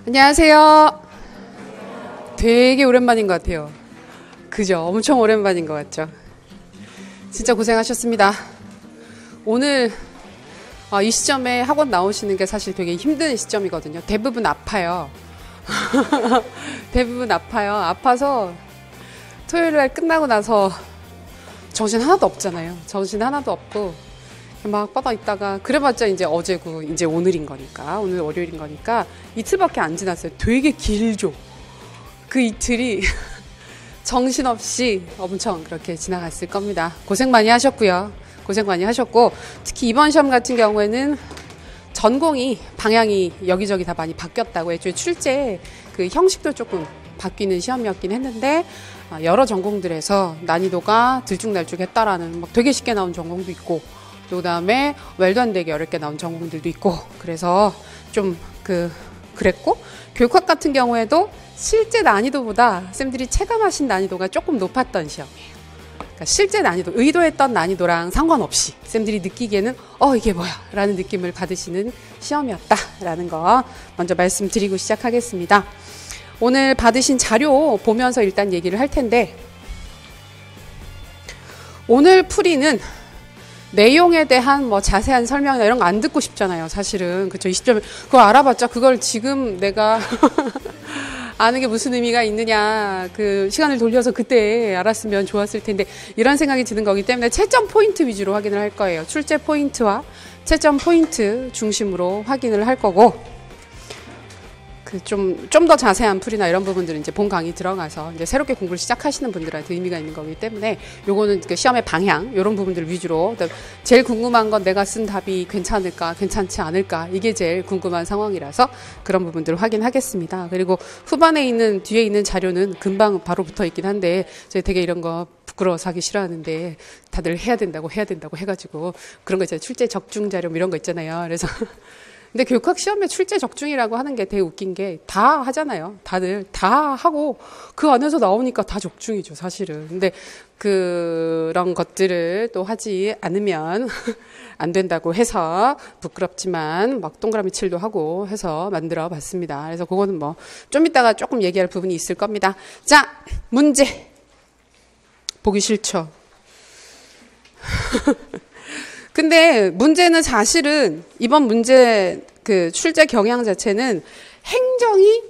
안녕하세요. 되게 오랜만인 것 같아요. 그죠? 엄청 오랜만인 것 같죠? 진짜 고생하셨습니다. 오늘 이 시점에 학원 나오시는 게 사실 되게 힘든 시점이거든요. 대부분 아파요. 대부분 아파요. 아파서 토요일날 끝나고 나서 정신 하나도 없잖아요. 정신 하나도 없고 막 뻗어 있다가 그래봤자 이제 어제고 이제 오늘인 거니까, 오늘 월요일인 거니까 이틀밖에 안 지났어요. 되게 길죠. 그 이틀이 정신없이 엄청 그렇게 지나갔을 겁니다. 고생 많이 하셨고요. 고생 많이 하셨고, 특히 이번 시험 같은 경우에는 전공이 방향이 여기저기 다 많이 바뀌었다고. 애초에 출제 그 형식도 조금 바뀌는 시험이었긴 했는데 여러 전공들에서 난이도가 들쭉날쭉했다라는, 막 되게 쉽게 나온 전공도 있고, 그 다음에 말도 안 되게 어렵게 나온 전공들도 있고, 그래서 좀 그랬고, 교육학 같은 경우에도 실제 난이도보다 쌤들이 체감하신 난이도가 조금 높았던 시험이에요. 그러니까 실제 난이도, 의도했던 난이도랑 상관없이 쌤들이 느끼기에는 이게 뭐야 라는 느낌을 받으시는 시험이었다라는 거 먼저 말씀드리고 시작하겠습니다. 오늘 받으신 자료 보면서 일단 얘기를 할 텐데, 오늘 풀이는 내용에 대한 뭐 자세한 설명이나 이런 거 안 듣고 싶잖아요. 사실은. 그쵸. 20점, 그걸 알아봤자 그걸 지금 내가 아는 게 무슨 의미가 있느냐. 그 시간을 돌려서 그때 알았으면 좋았을 텐데, 이런 생각이 드는 거기 때문에 채점 포인트 위주로 확인을 할 거예요. 출제 포인트와 채점 포인트 중심으로 확인을 할 거고, 좀 더 자세한 풀이나 이런 부분들은 이제 본 강의 들어가서 이제 새롭게 공부를 시작하시는 분들한테 의미가 있는 거기 때문에, 요거는 그 시험의 방향, 이런 부분들 위주로. 제일 궁금한 건 내가 쓴 답이 괜찮을까, 괜찮지 않을까, 이게 제일 궁금한 상황이라서 그런 부분들을 확인하겠습니다. 그리고 후반에 있는, 뒤에 있는 자료는 금방 바로 붙어 있긴 한데, 제가 되게 이런 거 부끄러워서 하기 싫어하는데, 다들 해야 된다고 해가지고, 그런 거 있잖아요. 출제 적중 자료 이런 거 있잖아요. 그래서 근데 교육학 시험에 출제 적중이라고 하는 게 되게 웃긴 게, 다 하잖아요. 다들 다 하고 그 안에서 나오니까 다 적중이죠, 사실은. 근데 그런 것들을 또 하지 않으면 안 된다고 해서, 부끄럽지만 막 동그라미 칠도 하고 해서 만들어 봤습니다. 그래서 그거는 뭐 좀 이따가 조금 얘기할 부분이 있을 겁니다. 자, 문제 보기 싫죠? 근데 문제는 사실은 이번 문제 그 출제 경향 자체는 행정이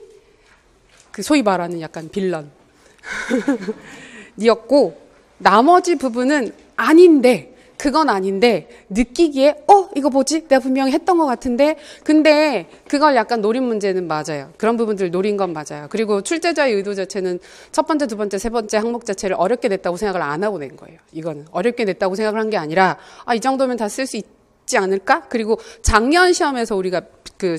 소위 말하는 약간 빌런 이었고, 나머지 부분은 그건 아닌데 느끼기에 이거 뭐지? 내가 분명히 했던 것 같은데, 근데 그걸 약간 노린 문제는 맞아요. 그런 부분들 노린 건 맞아요. 그리고 출제자의 의도 자체는 첫 번째, 두 번째, 세 번째 항목 자체를 어렵게 냈다고 생각을 안 하고 낸 거예요. 이거는 어렵게 냈다고 생각을 한 게 아니라, 이 정도면 다 쓸 수 있지 않을까? 그리고 작년 시험에서 우리가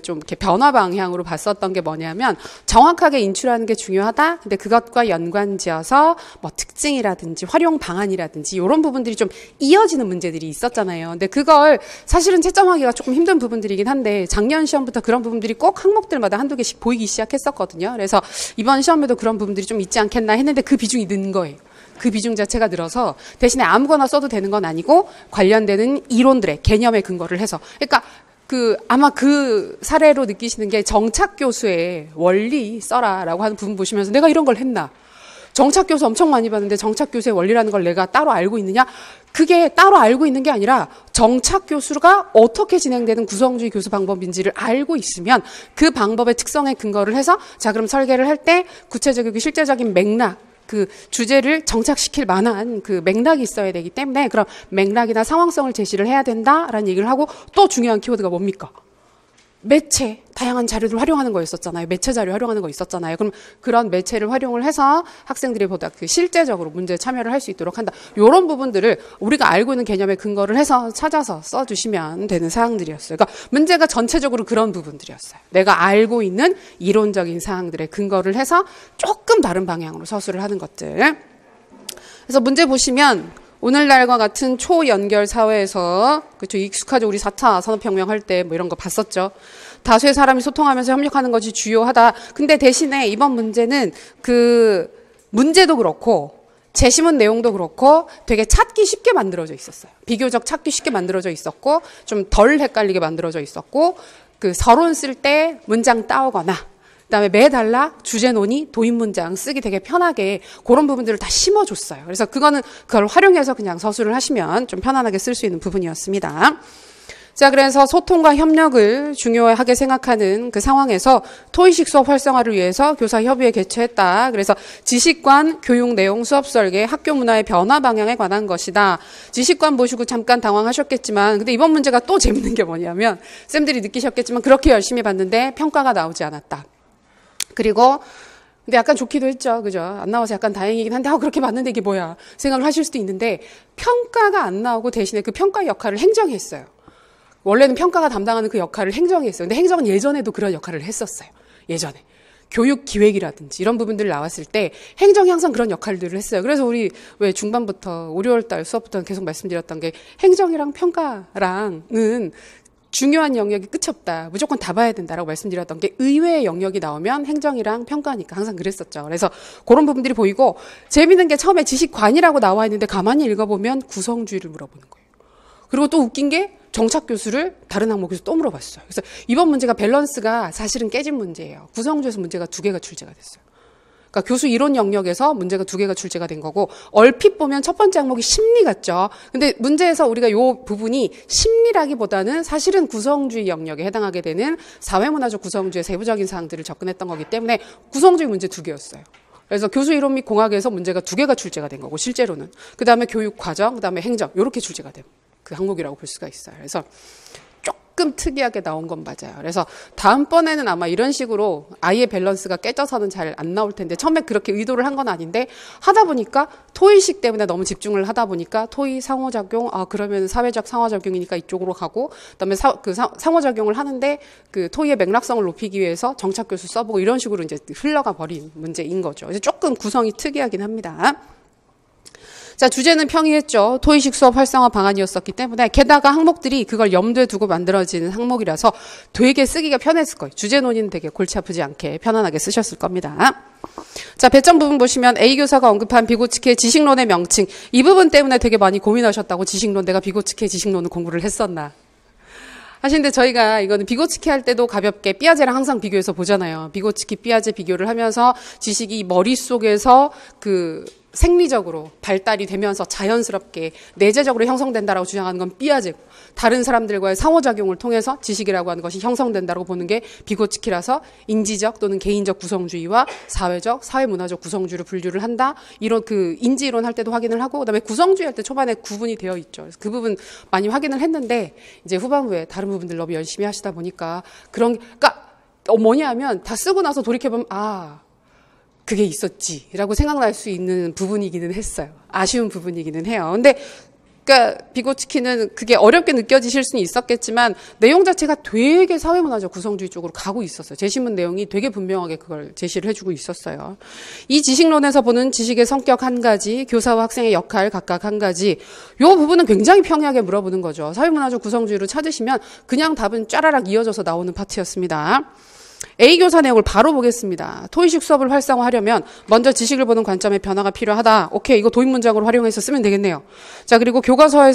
좀 이렇게 변화 방향으로 봤었던 게 뭐냐면, 정확하게 인출하는 게 중요하다. 근데 그것과 연관지어서 뭐 특징이라든지 활용 방안이라든지 이런 부분들이 좀 이어지는 문제들이 있었잖아요. 근데 그걸 사실은 채점하기가 조금 힘든 부분들이긴 한데, 작년 시험부터 그런 부분들이 꼭 항목들마다 한두 개씩 보이기 시작했었거든요. 그래서 이번 시험에도 그런 부분들이 좀 있지 않겠나 했는데, 그 비중이 는 거예요. 그 비중 자체가 늘어서, 대신에 아무거나 써도 되는 건 아니고 관련되는 이론들의 개념에 근거를 해서, 그러니까 아마 그 사례로 느끼시는 게, 정착교수의 원리 써라라고 하는 부분 보시면서 내가 이런 걸 했나? 정착교수 엄청 많이 봤는데 정착교수의 원리라는 걸 내가 따로 알고 있느냐? 그게 따로 알고 있는 게 아니라, 정착교수가 어떻게 진행되는 구성주의 교수 방법인지를 알고 있으면 그 방법의 특성에 근거를 해서, 자, 그럼 설계를 할 때 구체적이고 실제적인 맥락, 그 주제를 정착시킬 만한 그 맥락이 있어야 되기 때문에, 그런 맥락이나 상황성을 제시를 해야 된다라는 얘기를 하고, 또 중요한 키워드가 뭡니까? 매체, 다양한 자료를 활용하는 거였었잖아요. 매체 자료 활용하는 거 있었잖아요. 그럼 그런 매체를 활용을 해서 학생들이 보다 실제적으로 문제에 참여를 할 수 있도록 한다. 이런 부분들을 우리가 알고 있는 개념에 근거를 해서 찾아서 써주시면 되는 사항들이었어요. 그러니까 문제가 전체적으로 그런 부분들이었어요. 내가 알고 있는 이론적인 사항들에 근거를 해서 조금 다른 방향으로 서술을 하는 것들. 그래서 문제 보시면, 오늘날과 같은 초연결 사회에서, 그렇죠, 익숙하죠. 우리 4차 산업혁명 할 때 뭐 이런 거 봤었죠. 다수의 사람이 소통하면서 협력하는 것이 주요하다. 근데 대신에 이번 문제는 문제도 그렇고 제시문 내용도 그렇고 되게 찾기 쉽게 만들어져 있었어요. 비교적 찾기 쉽게 만들어져 있었고, 좀 덜 헷갈리게 만들어져 있었고, 서론 쓸 때 문장 따오거나 그다음에 매달락, 주제논의, 도입문장 쓰기 되게 편하게 그런 부분들을 다 심어줬어요. 그래서 그걸 활용해서 그냥 서술을 하시면 좀 편안하게 쓸 수 있는 부분이었습니다. 자, 그래서 소통과 협력을 중요하게 생각하는 그 상황에서 토의식 수업 활성화를 위해서 교사 협의회 개최했다. 그래서 지식관, 교육 내용, 수업 설계, 학교 문화의 변화 방향에 관한 것이다. 지식관 보시고 잠깐 당황하셨겠지만, 근데 이번 문제가 또 재밌는 게 뭐냐면, 쌤들이 느끼셨겠지만 그렇게 열심히 봤는데 평가가 나오지 않았다. 그리고 근데 약간 좋기도 했죠. 그죠? 안 나와서 약간 다행이긴 한데, 그렇게 봤는데 이게 뭐야? 생각을 하실 수도 있는데, 평가가 안 나오고 대신에 그 평가 역할을 행정이 했어요. 원래는 평가가 담당하는 그 역할을 행정이 했어요. 근데 행정은 예전에도 그런 역할을 했었어요. 예전에. 교육 기획이라든지 이런 부분들 나왔을 때 행정이 항상 그런 역할들을 했어요. 그래서 우리 왜 중반부터 5, 6월 달 수업부터 계속 말씀드렸던 게 행정이랑 평가랑은 중요한 영역이 끝이 없다. 무조건 다 봐야 된다라고 말씀드렸던 게 의외의 영역이 나오면 행정이랑 평가니까 항상 그랬었죠. 그래서 그런 부분들이 보이고 재밌는 게 처음에 지식관이라고 나와 있는데 가만히 읽어보면 구성주의를 물어보는 거예요. 그리고 또 웃긴 게 정착 교수를 다른 항목에서 또 물어봤어요. 그래서 이번 문제가 밸런스가 사실은 깨진 문제예요. 구성주에서 문제가 2개가 출제가 됐어요. 그러니까 교수 이론 영역에서 문제가 2개가 출제가 된 거고 얼핏 보면 첫 번째 항목이 심리 같죠. 근데 문제에서 우리가 요 부분이 심리라기보다는 사실은 구성주의 영역에 해당하게 되는 사회문화적 구성주의 세부적인 사항들을 접근했던 거기 때문에 구성주의 문제 2개였어요. 그래서 교수 이론 및 공학에서 문제가 2개가 출제가 된 거고 실제로는 그다음에 교육 과정, 그다음에 행정 이렇게 출제가 된 그 항목이라고 볼 수가 있어요. 그래서 조금 특이하게 나온 건 맞아요. 그래서 다음번에는 아마 이런 식으로 아예 밸런스가 깨져서는 잘 안 나올 텐데 처음에 그렇게 의도를 한 건 아닌데 하다 보니까 토의식 때문에 너무 집중을 하다 보니까 토의 상호작용 그러면 사회적 상호작용이니까 이쪽으로 가고 그다음에 상호작용을 하는데 그 토의의 맥락성을 높이기 위해서 정착 교수 써보고 이런 식으로 이제 흘러가 버린 문제인 거죠. 그래서 조금 구성이 특이하긴 합니다. 자, 주제는 평이했죠. 토의식 수업 활성화 방안이었었기 때문에 게다가 항목들이 그걸 염두에 두고 만들어지는 항목이라서 되게 쓰기가 편했을 거예요. 주제 논의는 되게 골치 아프지 않게 편안하게 쓰셨을 겁니다. 자, 배점 부분 보시면 A 교사가 언급한 비고치키의 지식론의 명칭 이 부분 때문에 되게 많이 고민하셨다고 지식론 내가 비고치키의 지식론을 공부를 했었나 하시는데 저희가 이거는 비고치키 할 때도 가볍게 삐아제랑 항상 비교해서 보잖아요. 비고치키 삐아제 비교를 하면서 지식이 머릿속에서 생리적으로 발달이 되면서 자연스럽게 내재적으로 형성된다라고 주장하는 건 삐아제고 다른 사람들과의 상호작용을 통해서 지식이라고 하는 것이 형성된다라고 보는 게 비고치키라서 인지적 또는 개인적 구성주의와 사회적, 사회문화적 구성주의를 분류를 한다. 이런 인지이론 할 때도 확인을 하고 그다음에 구성주의 할 때 초반에 구분이 되어 있죠. 그래서 그 부분 많이 확인을 했는데 이제 후반부에 다른 부분들 너무 열심히 하시다 보니까 그러니까 뭐냐면 다 쓰고 나서 돌이켜보면 그게 있었지라고 생각날 수 있는 부분이기는 했어요. 아쉬운 부분이기는 해요. 근데 그러니까 비고치키는 그게 어렵게 느껴지실 수는 있었겠지만 내용 자체가 되게 사회문화적 구성주의 쪽으로 가고 있었어요. 제시문 내용이 되게 분명하게 그걸 제시를 해주고 있었어요. 이 지식론에서 보는 지식의 성격 한 가지, 교사와 학생의 역할 각각 한 가지 이 부분은 굉장히 평이하게 물어보는 거죠. 사회문화적 구성주의로 찾으시면 그냥 답은 짜라락 이어져서 나오는 파트였습니다. A 교사 내용을 바로 보겠습니다. 토의식 수업을 활성화하려면 먼저 지식을 보는 관점의 변화가 필요하다. 오케이, 이거 도입 문장으로 활용해서 쓰면 되겠네요. 자, 그리고 교과서에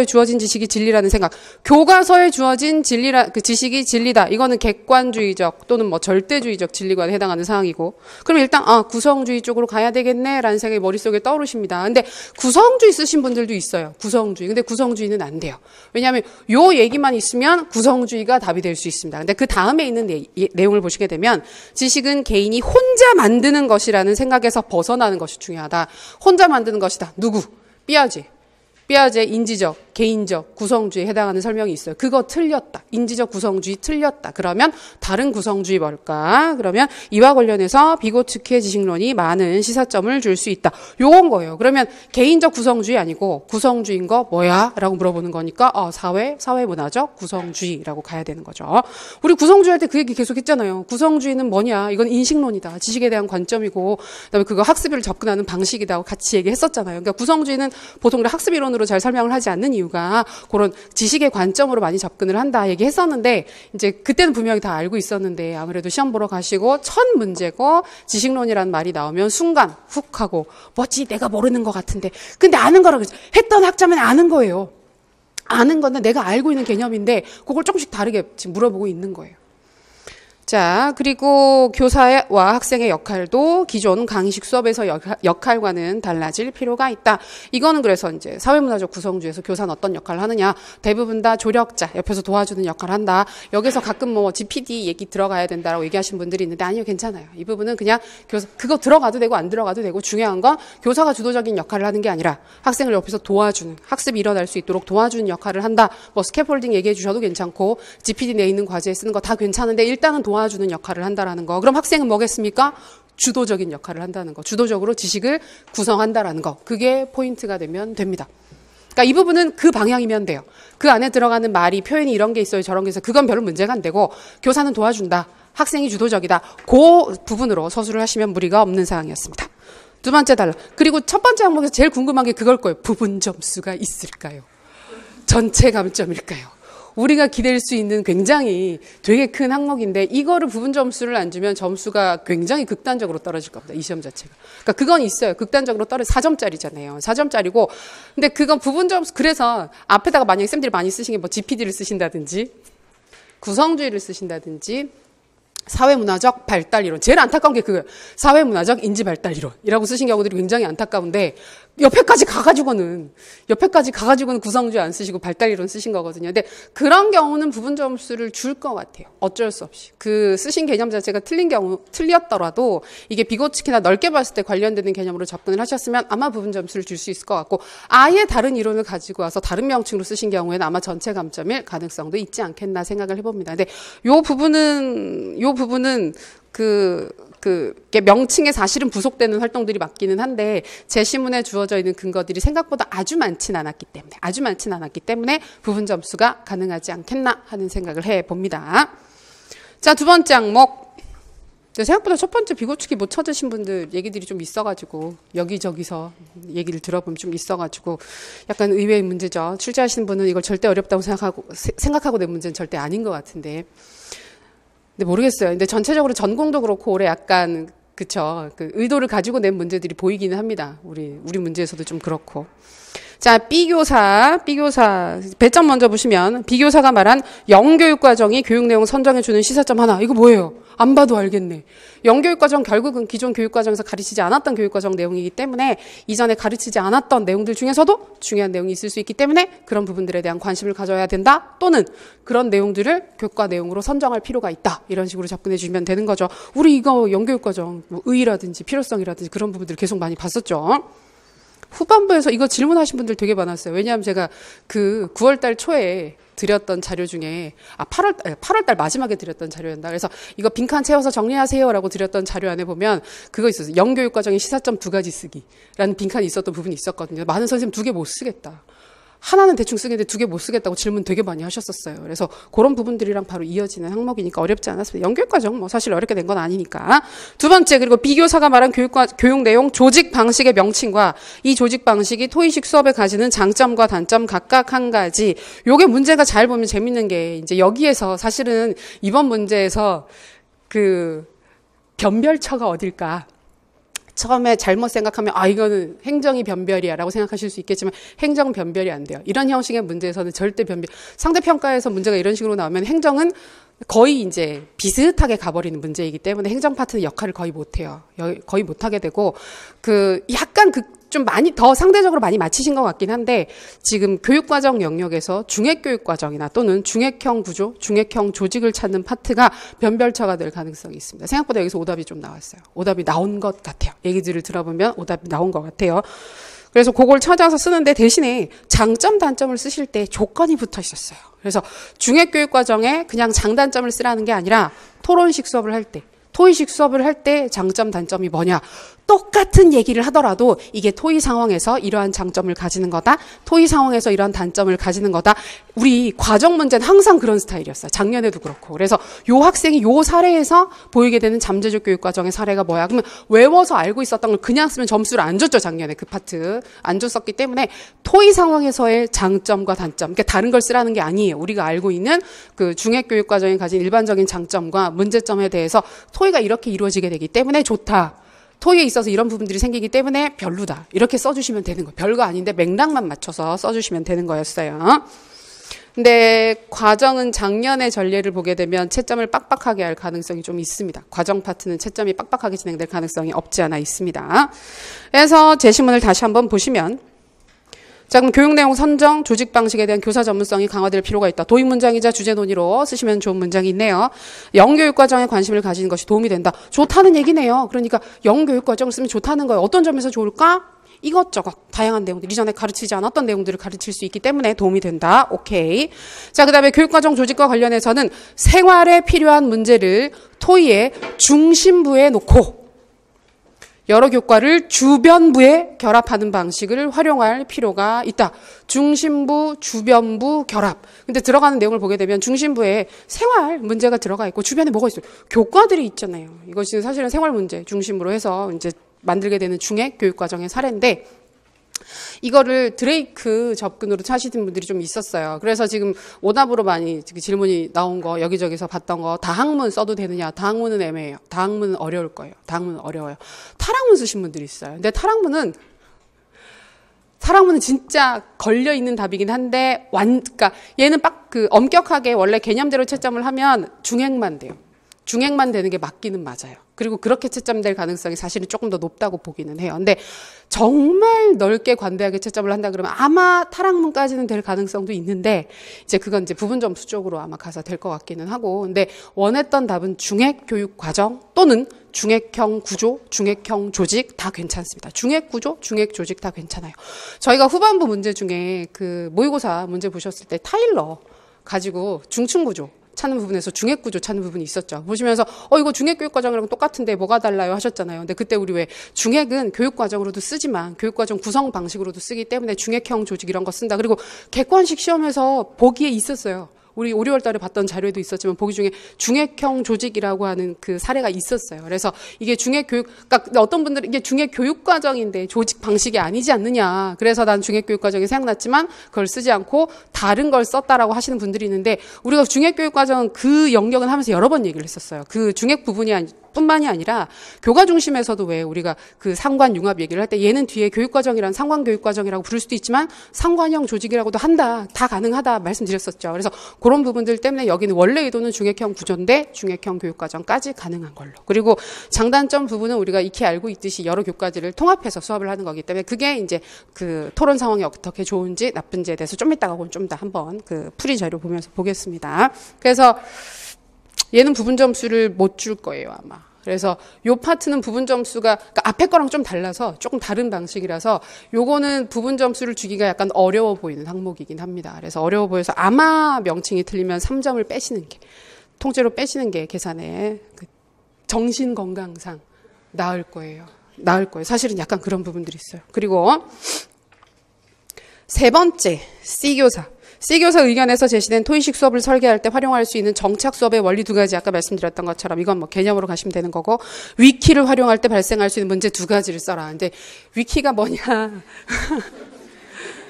주어진 지식이 진리라는 생각. 교과서에 주어진 지식이 진리다. 이거는 객관주의적 또는 절대주의적 진리관에 해당하는 사항이고. 그럼 일단 구성주의 쪽으로 가야 되겠네라는 생각이 머릿속에 떠오르십니다. 근데 구성주의 쓰신 분들도 있어요. 구성주의. 근데 구성주의는 안 돼요. 왜냐하면 요 얘기만 있으면 구성주의가 답이 될 수 있습니다. 근데 그 다음에 있는 내용을 보시게 되면 지식은 개인이 혼자 만드는 것이라는 생각에서 벗어나는 것이 중요하다. 혼자 만드는 것이다. 누구? 삐아제 인지적, 개인적, 구성주의에 해당하는 설명이 있어요. 그거 틀렸다. 인지적 구성주의 틀렸다. 그러면 다른 구성주의 뭘까? 그러면 이와 관련해서 비고치키의 지식론이 많은 시사점을 줄 수 있다. 요건 거예요. 그러면 개인적 구성주의 아니고 구성주의인 거 뭐야? 라고 물어보는 거니까 사회문화적 구성주의라고 가야 되는 거죠. 우리 구성주의 할 때 그 얘기 계속 했잖아요. 구성주의는 뭐냐? 이건 인식론이다. 지식에 대한 관점이고 그다음에 그거 학습을 접근하는 방식이다. 같이 얘기했었잖아요. 그러니까 구성주의는 보통 학습 이론 으로 잘 설명을 하지 않는 이유가 그런 지식의 관점으로 많이 접근을 한다 얘기했었는데 이제 그때는 분명히 다 알고 있었는데 아무래도 시험 보러 가시고 첫 문제고 지식론이라는 말이 나오면 순간 훅 하고 뭐지 내가 모르는 것 같은데 근데 아는 거라고 했던 학자면 아는 거예요. 아는 건데 내가 알고 있는 개념인데 그걸 조금씩 다르게 지금 물어보고 있는 거예요. 자, 그리고 교사와 학생의 역할도 기존 강의식 수업에서 역할과는 달라질 필요가 있다. 이거는 그래서 이제 사회문화적 구성주에서 교사는 어떤 역할을 하느냐. 대부분 다 조력자, 옆에서 도와주는 역할을 한다. 여기서 가끔 뭐 GPD 얘기 들어가야 된다라고 얘기하신 분들이 있는데 아니요, 괜찮아요. 이 부분은 그냥 교사, 그거 들어가도 되고 안 들어가도 되고 중요한 건 교사가 주도적인 역할을 하는 게 아니라 학생을 옆에서 도와주는, 학습이 일어날 수 있도록 도와주는 역할을 한다. 뭐 스캐폴딩 얘기해 주셔도 괜찮고 GPD 내에 있는 과제에 쓰는 거 다 괜찮은데 일단은 도와주는 역할을 한다라는 거. 그럼 학생은 뭐겠습니까? 주도적인 역할을 한다는 거. 주도적으로 지식을 구성한다라는 거. 그게 포인트가 되면 됩니다. 그러니까 이 부분은 그 방향이면 돼요. 그 안에 들어가는 말이 표현이 이런 게 있어요. 저런 게 있어요. 그건 별로 문제가 안 되고 교사는 도와준다. 학생이 주도적이다. 그 부분으로 서술을 하시면 무리가 없는 사항이었습니다. 두 번째 달라. 그리고 첫 번째 항목에서 제일 궁금한 게 그걸 거예요. 부분 점수가 있을까요? 전체 감점일까요? 우리가 기댈 수 있는 굉장히 되게 큰 항목인데 이거를 부분 점수를 안 주면 점수가 굉장히 극단적으로 떨어질 겁니다. 이 시험 자체가. 그러니까 그건 있어요. 극단적으로 떨어져 4점짜리잖아요. 4점짜리고. 근데 그건 부분 점수 그래서 앞에다가 만약에 쌤들이 많이 쓰신 게 뭐 GPD를 쓰신다든지 구성주의를 쓰신다든지 사회문화적 발달 이론. 제일 안타까운 게 그거예요. 사회문화적 인지 발달 이론이라고 쓰신 경우들이 굉장히 안타까운데 옆에까지 가가지고는 구성주의 안 쓰시고 발달 이론 쓰신 거거든요. 근데 그런 경우는 부분 점수를 줄 것 같아요. 어쩔 수 없이. 그 쓰신 개념 자체가 틀렸더라도 이게 비고치기나 넓게 봤을 때 관련되는 개념으로 접근을 하셨으면 아마 부분 점수를 줄 수 있을 것 같고 아예 다른 이론을 가지고 와서 다른 명칭으로 쓰신 경우에는 아마 전체 감점일 가능성도 있지 않겠나 생각을 해봅니다. 근데 요 부분은 명칭에 사실은 부속되는 활동들이 맞기는 한데 제시문에 주어져 있는 근거들이 생각보다 아주 많진 않았기 때문에 부분 점수가 가능하지 않겠나 하는 생각을 해봅니다. 자, 두 번째 항목. 생각보다 첫 번째 비고치기 못 찾으신 분들 얘기들이 좀 있어가지고 여기저기서 얘기를 들어보면 좀 있어가지고 약간 의외의 문제죠. 출제하시는 분은 이걸 절대 어렵다고 생각하고 낸 문제는 절대 아닌 것 같은데 근데 모르겠어요. 근데 전체적으로 전공도 그렇고 올해 약간 그쵸. 그 의도를 가지고 낸 문제들이 보이기는 합니다. 우리 문제에서도 좀 그렇고. 자, B교사 배점 먼저 보시면 B교사가 말한 영교육과정이 교육 내용 선정해주는 시사점 하나. 이거 뭐예요? 안 봐도 알겠네. 영교육과정 결국은 기존 교육과정에서 가르치지 않았던 교육과정 내용이기 때문에 이전에 가르치지 않았던 내용들 중에서도 중요한 내용이 있을 수 있기 때문에 그런 부분들에 대한 관심을 가져야 된다. 또는 그런 내용들을 교과 내용으로 선정할 필요가 있다. 이런 식으로 접근해 주시면 되는 거죠. 우리 이거 영교육과정 뭐 의의라든지 필요성이라든지 그런 부분들 계속 많이 봤었죠. 후반부에서 이거 질문하신 분들 되게 많았어요. 왜냐하면 제가 그 9월달 초에 드렸던 자료 중에 8월달 마지막에 드렸던 자료였다. 그래서 이거 빈칸 채워서 정리하세요라고 드렸던 자료 안에 보면 그거 있었어요. 영교육과정의 시사점 2가지 쓰기라는 빈칸이 있었던 부분이 있었거든요. 많은 선생님 2개 못 쓰겠다. 하나는 대충 쓰겠는데 2개 못 쓰겠다고 질문 되게 많이 하셨었어요. 그래서 그런 부분들이랑 바로 이어지는 항목이니까 어렵지 않았습니다. 연결과정 뭐 사실 어렵게 된 건 아니니까. 두 번째, 그리고 B교사가 말한 교육 내용 조직 방식의 명칭과 이 조직 방식이 토의식 수업에 가지는 장점과 단점 각각 한 가지. 요게 문제가 잘 보면 재밌는 게 이제 여기에서 사실은 이번 문제에서 그 변별처가 어딜까? 처음에 잘못 생각하면 이거는 행정이 변별이야 라고 생각하실 수 있겠지만 행정 변별이 안 돼요. 이런 형식의 문제에서는 절대 변별. 상대평가에서 문제가 이런 식으로 나오면 행정은 거의 이제 비슷하게 가버리는 문제이기 때문에 행정 파트는 역할을 거의 못해요. 거의 못하게 되고 약간 좀 많이 더 상대적으로 많이 맞히신 것 같긴 한데 지금 교육과정 영역에서 중액교육과정이나 또는 중액형 구조, 중액형 조직을 찾는 파트가 변별처가 될 가능성이 있습니다. 생각보다 여기서 오답이 좀 나왔어요. 오답이 나온 것 같아요. 얘기들을 들어보면 오답이 나온 것 같아요. 그래서 그걸 찾아서 쓰는데 대신에 장점, 단점을 쓰실 때 조건이 붙어 있었어요. 그래서 중액교육과정에 그냥 장단점을 쓰라는 게 아니라 토론식 수업을 할 때, 토의식 수업을 할 때 장점, 단점이 뭐냐. 똑같은 얘기를 하더라도 이게 토의 상황에서 이러한 장점을 가지는 거다. 토의 상황에서 이러한 단점을 가지는 거다. 우리 과정 문제는 항상 그런 스타일이었어요. 작년에도 그렇고. 그래서 요 학생이 요 사례에서 보이게 되는 잠재적 교육과정의 사례가 뭐야. 그러면 외워서 알고 있었던 걸 그냥 쓰면 점수를 안 줬죠. 작년에 그 파트. 안 줬었기 때문에 토의 상황에서의 장점과 단점. 그러니까 다른 걸 쓰라는 게 아니에요. 우리가 알고 있는 그 중액교육과정이 가진 일반적인 장점과 문제점에 대해서 토의가 이렇게 이루어지게 되기 때문에 좋다. 토의에 있어서 이런 부분들이 생기기 때문에 별로다. 이렇게 써주시면 되는 거예요. 별거 아닌데 맥락만 맞춰서 써주시면 되는 거였어요. 근데 과정은 작년의 전례를 보게 되면 채점을 빡빡하게 할 가능성이 좀 있습니다. 과정 파트는 채점이 빡빡하게 진행될 가능성이 없지 않아 있습니다. 그래서 제시문을 다시 한번 보시면 자, 그럼 교육 내용 선정, 조직 방식에 대한 교사 전문성이 강화될 필요가 있다. 도입 문장이자 주제 논의로 쓰시면 좋은 문장이 있네요. 영교육 과정에 관심을 가지는 것이 도움이 된다. 좋다는 얘기네요. 그러니까 영교육 과정을 쓰면 좋다는 거예요. 어떤 점에서 좋을까? 이것저것 다양한 내용들, 이전에 가르치지 않았던 내용들을 가르칠 수 있기 때문에 도움이 된다. 오케이. 자, 그다음에 교육과정 조직과 관련해서는 생활에 필요한 문제를 토의의 중심부에 놓고 여러 교과를 주변부에 결합하는 방식을 활용할 필요가 있다. 중심부, 주변부 결합. 근데 들어가는 내용을 보게 되면 중심부에 생활 문제가 들어가 있고 주변에 뭐가 있어요? 교과들이 있잖아요. 이것이 사실은 생활 문제 중심으로 해서 이제 만들게 되는 중액 교육과정의 사례인데 이거를 드레이크 접근으로 찾으시는 분들이 좀 있었어요. 그래서 지금 오답으로 많이 질문이 나온 거 여기저기서 봤던 거 다학문 써도 되느냐. 다학문은 애매해요. 다학문은 어려울 거예요. 다학문은 어려워요. 탈학문 쓰신 분들이 있어요. 근데 탈학문은 진짜 걸려있는 답이긴 한데 그러니까 얘는 엄격하게 원래 개념대로 채점을 하면 중액만 돼요. 중액만 되는 게 맞기는 맞아요. 그리고 그렇게 채점될 가능성이 사실은 조금 더 높다고 보기는 해요. 근데 정말 넓게 관대하게 채점을 한다 그러면 아마 탈학문까지는 될 가능성도 있는데 이제 그건 이제 부분 점수 쪽으로 아마 가서 될 것 같기는 하고 근데 원했던 답은 중액 교육 과정 또는 중액형 구조, 중액형 조직 다 괜찮습니다. 중액 구조, 중액 조직 다 괜찮아요. 저희가 후반부 문제 중에 그 모의고사 문제 보셨을 때 타일러 가지고 중층 구조 찾는 부분에서 중액 구조 찾는 부분이 있었죠. 보시면서 이거 중액 교육 과정이랑 똑같은데 뭐가 달라요 하셨잖아요. 근데 그때 우리 왜 중액은 교육 과정으로도 쓰지만 교육 과정 구성 방식으로도 쓰기 때문에 중액형 조직 이런 거 쓴다. 그리고 객관식 시험에서 보기에 있었어요. 우리 5, 6월 달에 봤던 자료에도 있었지만 보기 중에 중액형 조직이라고 하는 그 사례가 있었어요. 그래서 이게 중액 교육, 그러니까 어떤 분들은 이게 중액 교육 과정인데 조직 방식이 아니지 않느냐. 그래서 난 중액 교육 과정이 생각났지만 그걸 쓰지 않고 다른 걸 썼다라고 하시는 분들이 있는데 우리가 중액 교육 과정은 그 영역은 하면서 여러 번 얘기를 했었어요. 그 중액 부분이 뿐만이 아니라 교과 중심에서도 왜 우리가 그 상관 융합 얘기를 할 때 얘는 뒤에 교육과정이란 상관교육과정이라고 부를 수도 있지만 상관형 조직이라고도 한다. 다 가능하다 말씀드렸었죠. 그래서 그런 부분들 때문에 여기는 원래 의도는 중액형 구조인데 중액형 교육과정까지 가능한 걸로. 그리고 장단점 부분은 우리가 익히 알고 있듯이 여러 교과들을 통합해서 수업을 하는 거기 때문에 그게 이제 그 토론 상황이 어떻게 좋은지 나쁜지에 대해서 좀 이따가 좀 더 한번 그 풀이 자료 보면서 보겠습니다. 그래서 얘는 부분 점수를 못 줄 거예요, 아마. 그래서 요 파트는 부분 점수가 그러니까 앞에 거랑 좀 달라서 조금 다른 방식이라서 요거는 부분 점수를 주기가 약간 어려워 보이는 항목이긴 합니다. 그래서 어려워 보여서 아마 명칭이 틀리면 3점을 빼시는 게 통째로 빼시는 게 계산에 그 정신 건강상 나을 거예요. 사실은 약간 그런 부분들이 있어요. 그리고 세 번째 C교사. C교사 의견에서 제시된 토의식 수업을 설계할 때 활용할 수 있는 정착 수업의 원리 두 가지 아까 말씀드렸던 것처럼 이건 뭐 개념으로 가시면 되는 거고 위키를 활용할 때 발생할 수 있는 문제 두 가지를 써라. 근데 위키가 뭐냐.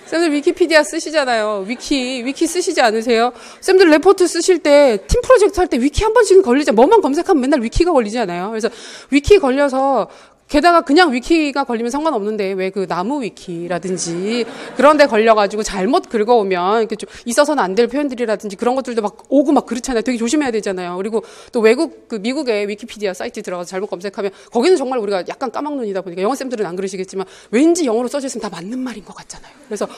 쌤들 위키피디아 쓰시잖아요. 위키 쓰시지 않으세요? 쌤들 레포트 쓰실 때 팀 프로젝트 할 때 위키 한 번씩은 걸리죠. 뭐만 검색하면 맨날 위키가 걸리지 않아요? 그래서 위키 걸려서 게다가 그냥 위키가 걸리면 상관없는데 왜 그 나무 위키라든지 그런 데 걸려가지고 잘못 긁어오면 이렇게 좀 있어서는 안 될 표현들이라든지 그런 것들도 막 오고 막 그렇잖아요. 되게 조심해야 되잖아요. 그리고 또 미국의 위키피디아 사이트 들어가서 잘못 검색하면 거기는 정말 우리가 약간 까막눈이다 보니까 영어쌤들은 안 그러시겠지만 왠지 영어로 써져 있으면 다 맞는 말인 것 같잖아요. 그래서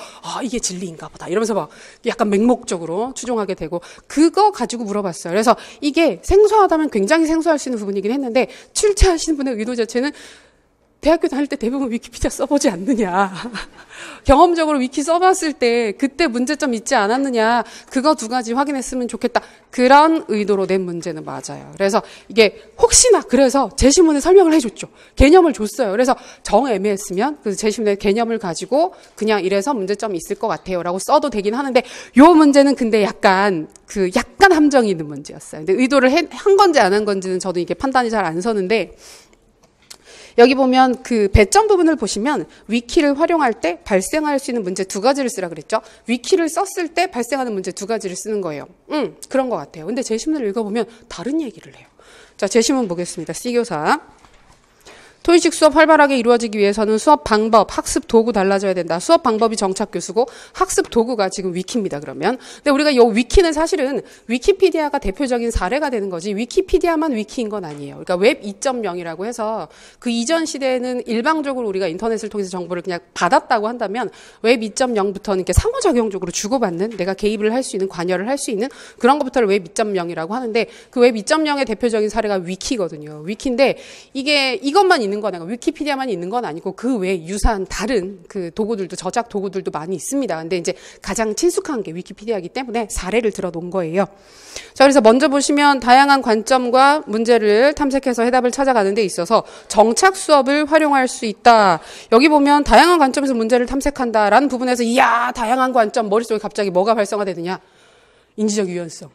이게 진리인가 보다 이러면서 막 약간 맹목적으로 추종하게 되고 그거 가지고 물어봤어요. 그래서 이게 생소하다면 굉장히 생소할 수 있는 부분이긴 했는데 출제하시는 분의 의도 자체는 대학교 다닐 때 대부분 위키피디아 써보지 않느냐. 경험적으로 위키 써봤을 때 그때 문제점 있지 않았느냐. 그거 두 가지 확인했으면 좋겠다. 그런 의도로 낸 문제는 맞아요. 그래서 이게 혹시나 그래서 제시문에 설명을 해줬죠. 개념을 줬어요. 그래서 정 애매했으면 그 제시문의 개념을 가지고 그냥 이래서 문제점이 있을 것 같아요. 라고 써도 되긴 하는데 요 문제는 근데 약간 함정이 있는 문제였어요. 근데 의도를 한 건지 안 한 건지는 저도 이게 판단이 잘 안 서는데 여기 보면 그 배점 부분을 보시면 위키를 활용할 때 발생할 수 있는 문제 두 가지를 쓰라 그랬죠. 위키를 썼을 때 발생하는 문제 두 가지를 쓰는 거예요. 그런 것 같아요. 근데 제시문을 읽어보면 다른 얘기를 해요. 자, 제시문 보겠습니다. C교사. 토익식 수업 활발하게 이루어지기 위해서는 수업 방법, 학습 도구 달라져야 된다. 수업 방법이 정착 교수고 학습 도구가 지금 위키입니다. 그러면. 근데 우리가 이 위키는 사실은 위키피디아가 대표적인 사례가 되는 거지 위키피디아만 위키인 건 아니에요. 그러니까 웹 2.0이라고 해서 그 이전 시대에는 일방적으로 우리가 인터넷을 통해서 정보를 그냥 받았다고 한다면 웹 2.0부터는 이렇게 상호작용적으로 주고받는 내가 개입을 할 수 있는 관여를 할 수 있는 그런 것부터를 웹 2.0이라고 하는데 그 웹 2.0의 대표적인 사례가 위키거든요. 위키인데 이게 이것만 있는 건 아니고 위키피디아만 있는 건 아니고 그 외에 유사한 다른 그 도구들도 저작 도구들도 많이 있습니다. 근데 이제 가장 친숙한 게 위키피디아이기 때문에 사례를 들어 놓은 거예요. 자, 그래서 먼저 보시면 다양한 관점과 문제를 탐색해서 해답을 찾아가는 데 있어서 정착 수업을 활용할 수 있다. 여기 보면 다양한 관점에서 문제를 탐색한다라는 부분에서 이야 다양한 관점 머릿속에 갑자기 뭐가 발생화되느냐. 인지적 유연성.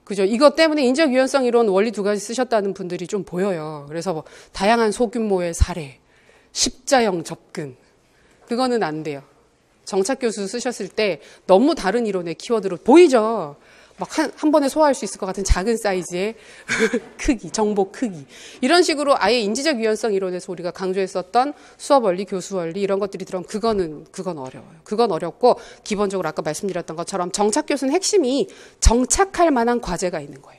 그죠? 이것 때문에 인지적 유연성 이론 원리 두 가지 쓰셨다는 분들이 좀 보여요. 그래서 뭐 다양한 소규모의 사례, 십자형 접근. 그거는 안 돼요. 정착 교수 쓰셨을 때 너무 다른 이론의 키워드로 보이죠? 막 한 번에 소화할 수 있을 것 같은 작은 사이즈의 크기, 정보 크기. 이런 식으로 아예 인지적 유연성 이론에서 우리가 강조했었던 수업 원리, 교수 원리 이런 것들이 들어오면 그건 어려워요. 그건 어렵고 기본적으로 아까 말씀드렸던 것처럼 정착 교수는 핵심이 정착할 만한 과제가 있는 거예요.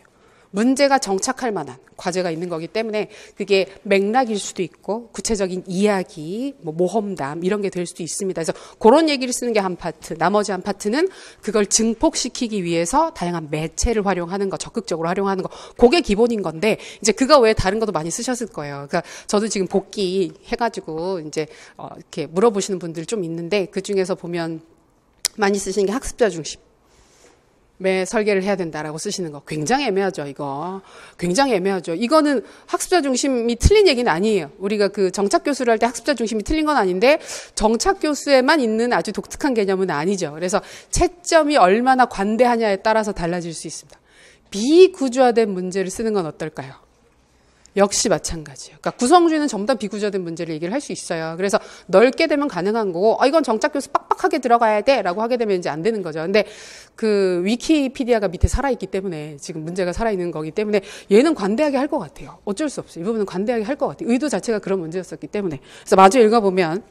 문제가 정착할 만한 과제가 있는 거기 때문에 그게 맥락일 수도 있고 구체적인 이야기, 뭐 모험담 이런 게 될 수도 있습니다. 그래서 그런 얘기를 쓰는 게 한 파트, 나머지 한 파트는 그걸 증폭시키기 위해서 다양한 매체를 활용하는 거, 적극적으로 활용하는 거, 그게 기본인 건데 이제 그거 외에 다른 것도 많이 쓰셨을 거예요. 그러니까 저도 지금 복귀 해가지고 이제 이렇게 물어보시는 분들 좀 있는데 그 중에서 보면 많이 쓰시는 게 학습자 중심. 매 설계를 해야 된다라고 쓰시는 거 굉장히 애매하죠. 이거 굉장히 애매하죠. 이거는 학습자 중심이 틀린 얘기는 아니에요. 우리가 그 정착 교수를 할 때 학습자 중심이 틀린 건 아닌데 정착 교수에만 있는 아주 독특한 개념은 아니죠. 그래서 채점이 얼마나 관대하냐에 따라서 달라질 수 있습니다. 비구조화된 문제를 쓰는 건 어떨까요? 역시 마찬가지예요. 그러니까 구성주의는 전부 다 비구조화된 문제를 얘기를 할 수 있어요. 그래서 넓게 되면 가능한 거고, 이건 정착 교수 빡빡하게 들어가야 돼 라고 하게 되면 이제 안 되는 거죠. 근데 그 위키피디아가 밑에 살아있기 때문에 지금 문제가 살아있는 거기 때문에 얘는 관대하게 할 것 같아요. 어쩔 수 없어요. 이 부분은 관대하게 할 것 같아요. 의도 자체가 그런 문제였었기 때문에. 그래서 마저 읽어보면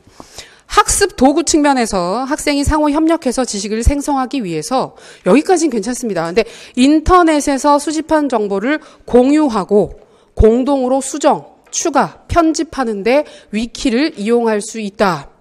학습 도구 측면에서 학생이 상호 협력해서 지식을 생성하기 위해서 여기까지는 괜찮습니다. 근데 인터넷에서 수집한 정보를 공유하고 공동으로 수정, 추가, 편집하는데 위키를 이용할 수 있다.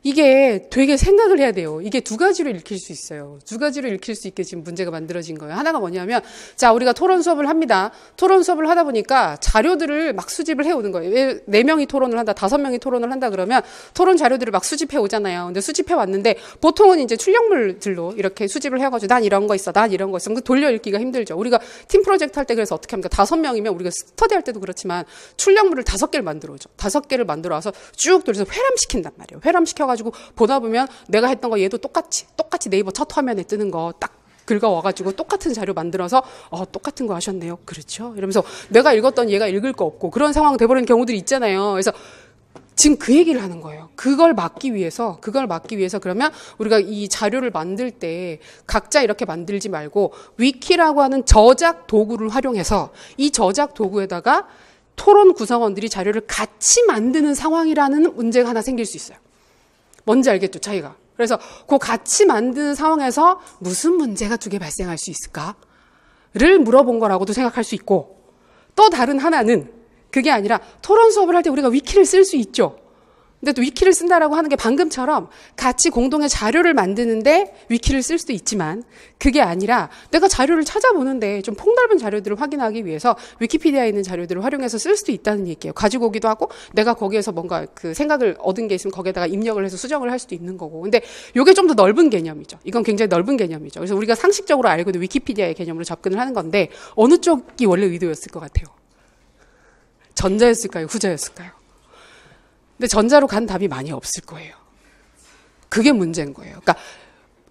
이게 되게 생각을 해야 돼요. 이게 두 가지로 읽힐 수 있어요. 두 가지로 읽힐 수 있게 지금 문제가 만들어진 거예요. 하나가 뭐냐면, 자, 우리가 토론 수업을 합니다. 토론 수업을 하다 보니까 자료들을 막 수집을 해오는 거예요. 4명이 토론을 한다, 5명이 토론을 한다 그러면 토론 자료들을 막 수집해 오잖아요. 근데 수집해 왔는데 보통은 이제 출력물들로 이렇게 수집을 해가지고 난 이런 거 있어, 난 이런 거 있어. 돌려 읽기가 힘들죠. 우리가 팀 프로젝트 할 때 그래서 어떻게 합니까? 5명이면 우리가 스터디 할 때도 그렇지만 출력물을 5개를 만들어 오죠. 5개를 만들어 와서 쭉 돌려서 회람시킨단 말이에요. 회람시켜 가지고 보다 보면 내가 했던 거 얘도 똑같이 네이버 첫 화면에 뜨는 거 딱 긁어와가지고 똑같은 자료 만들어서 똑같은 거 하셨네요. 그렇죠? 이러면서 내가 읽었던 얘가 읽을 거 없고 그런 상황 돼버리는 경우들이 있잖아요. 그래서 지금 그 얘기를 하는 거예요. 그걸 막기 위해서 그러면 우리가 이 자료를 만들 때 각자 이렇게 만들지 말고 위키라고 하는 저작 도구를 활용해서 이 저작 도구에다가 토론 구성원들이 자료를 같이 만드는 상황이라는 문제가 하나 생길 수 있어요. 뭔지 알겠죠, 차이가. 그래서 그 같이 만드는 상황에서 무슨 문제가 두 개 발생할 수 있을까를 물어본 거라고도 생각할 수 있고 또 다른 하나는 그게 아니라 토론 수업을 할 때 우리가 위키를 쓸 수 있죠. 근데 또 위키를 쓴다라고 하는 게 방금처럼 같이 공동의 자료를 만드는데 위키를 쓸 수도 있지만 그게 아니라 내가 자료를 찾아보는데 좀 폭넓은 자료들을 확인하기 위해서 위키피디아에 있는 자료들을 활용해서 쓸 수도 있다는 얘기예요. 가지고 오기도 하고 내가 거기에서 뭔가 그 생각을 얻은 게 있으면 거기에다가 입력을 해서 수정을 할 수도 있는 거고. 근데 이게 좀 더 넓은 개념이죠. 이건 굉장히 넓은 개념이죠. 그래서 우리가 상식적으로 알고 있는 위키피디아의 개념으로 접근을 하는 건데 어느 쪽이 원래 의도였을 것 같아요? 전자였을까요? 후자였을까요? 근데 전자로 간 답이 많이 없을 거예요. 그게 문제인 거예요. 그러니까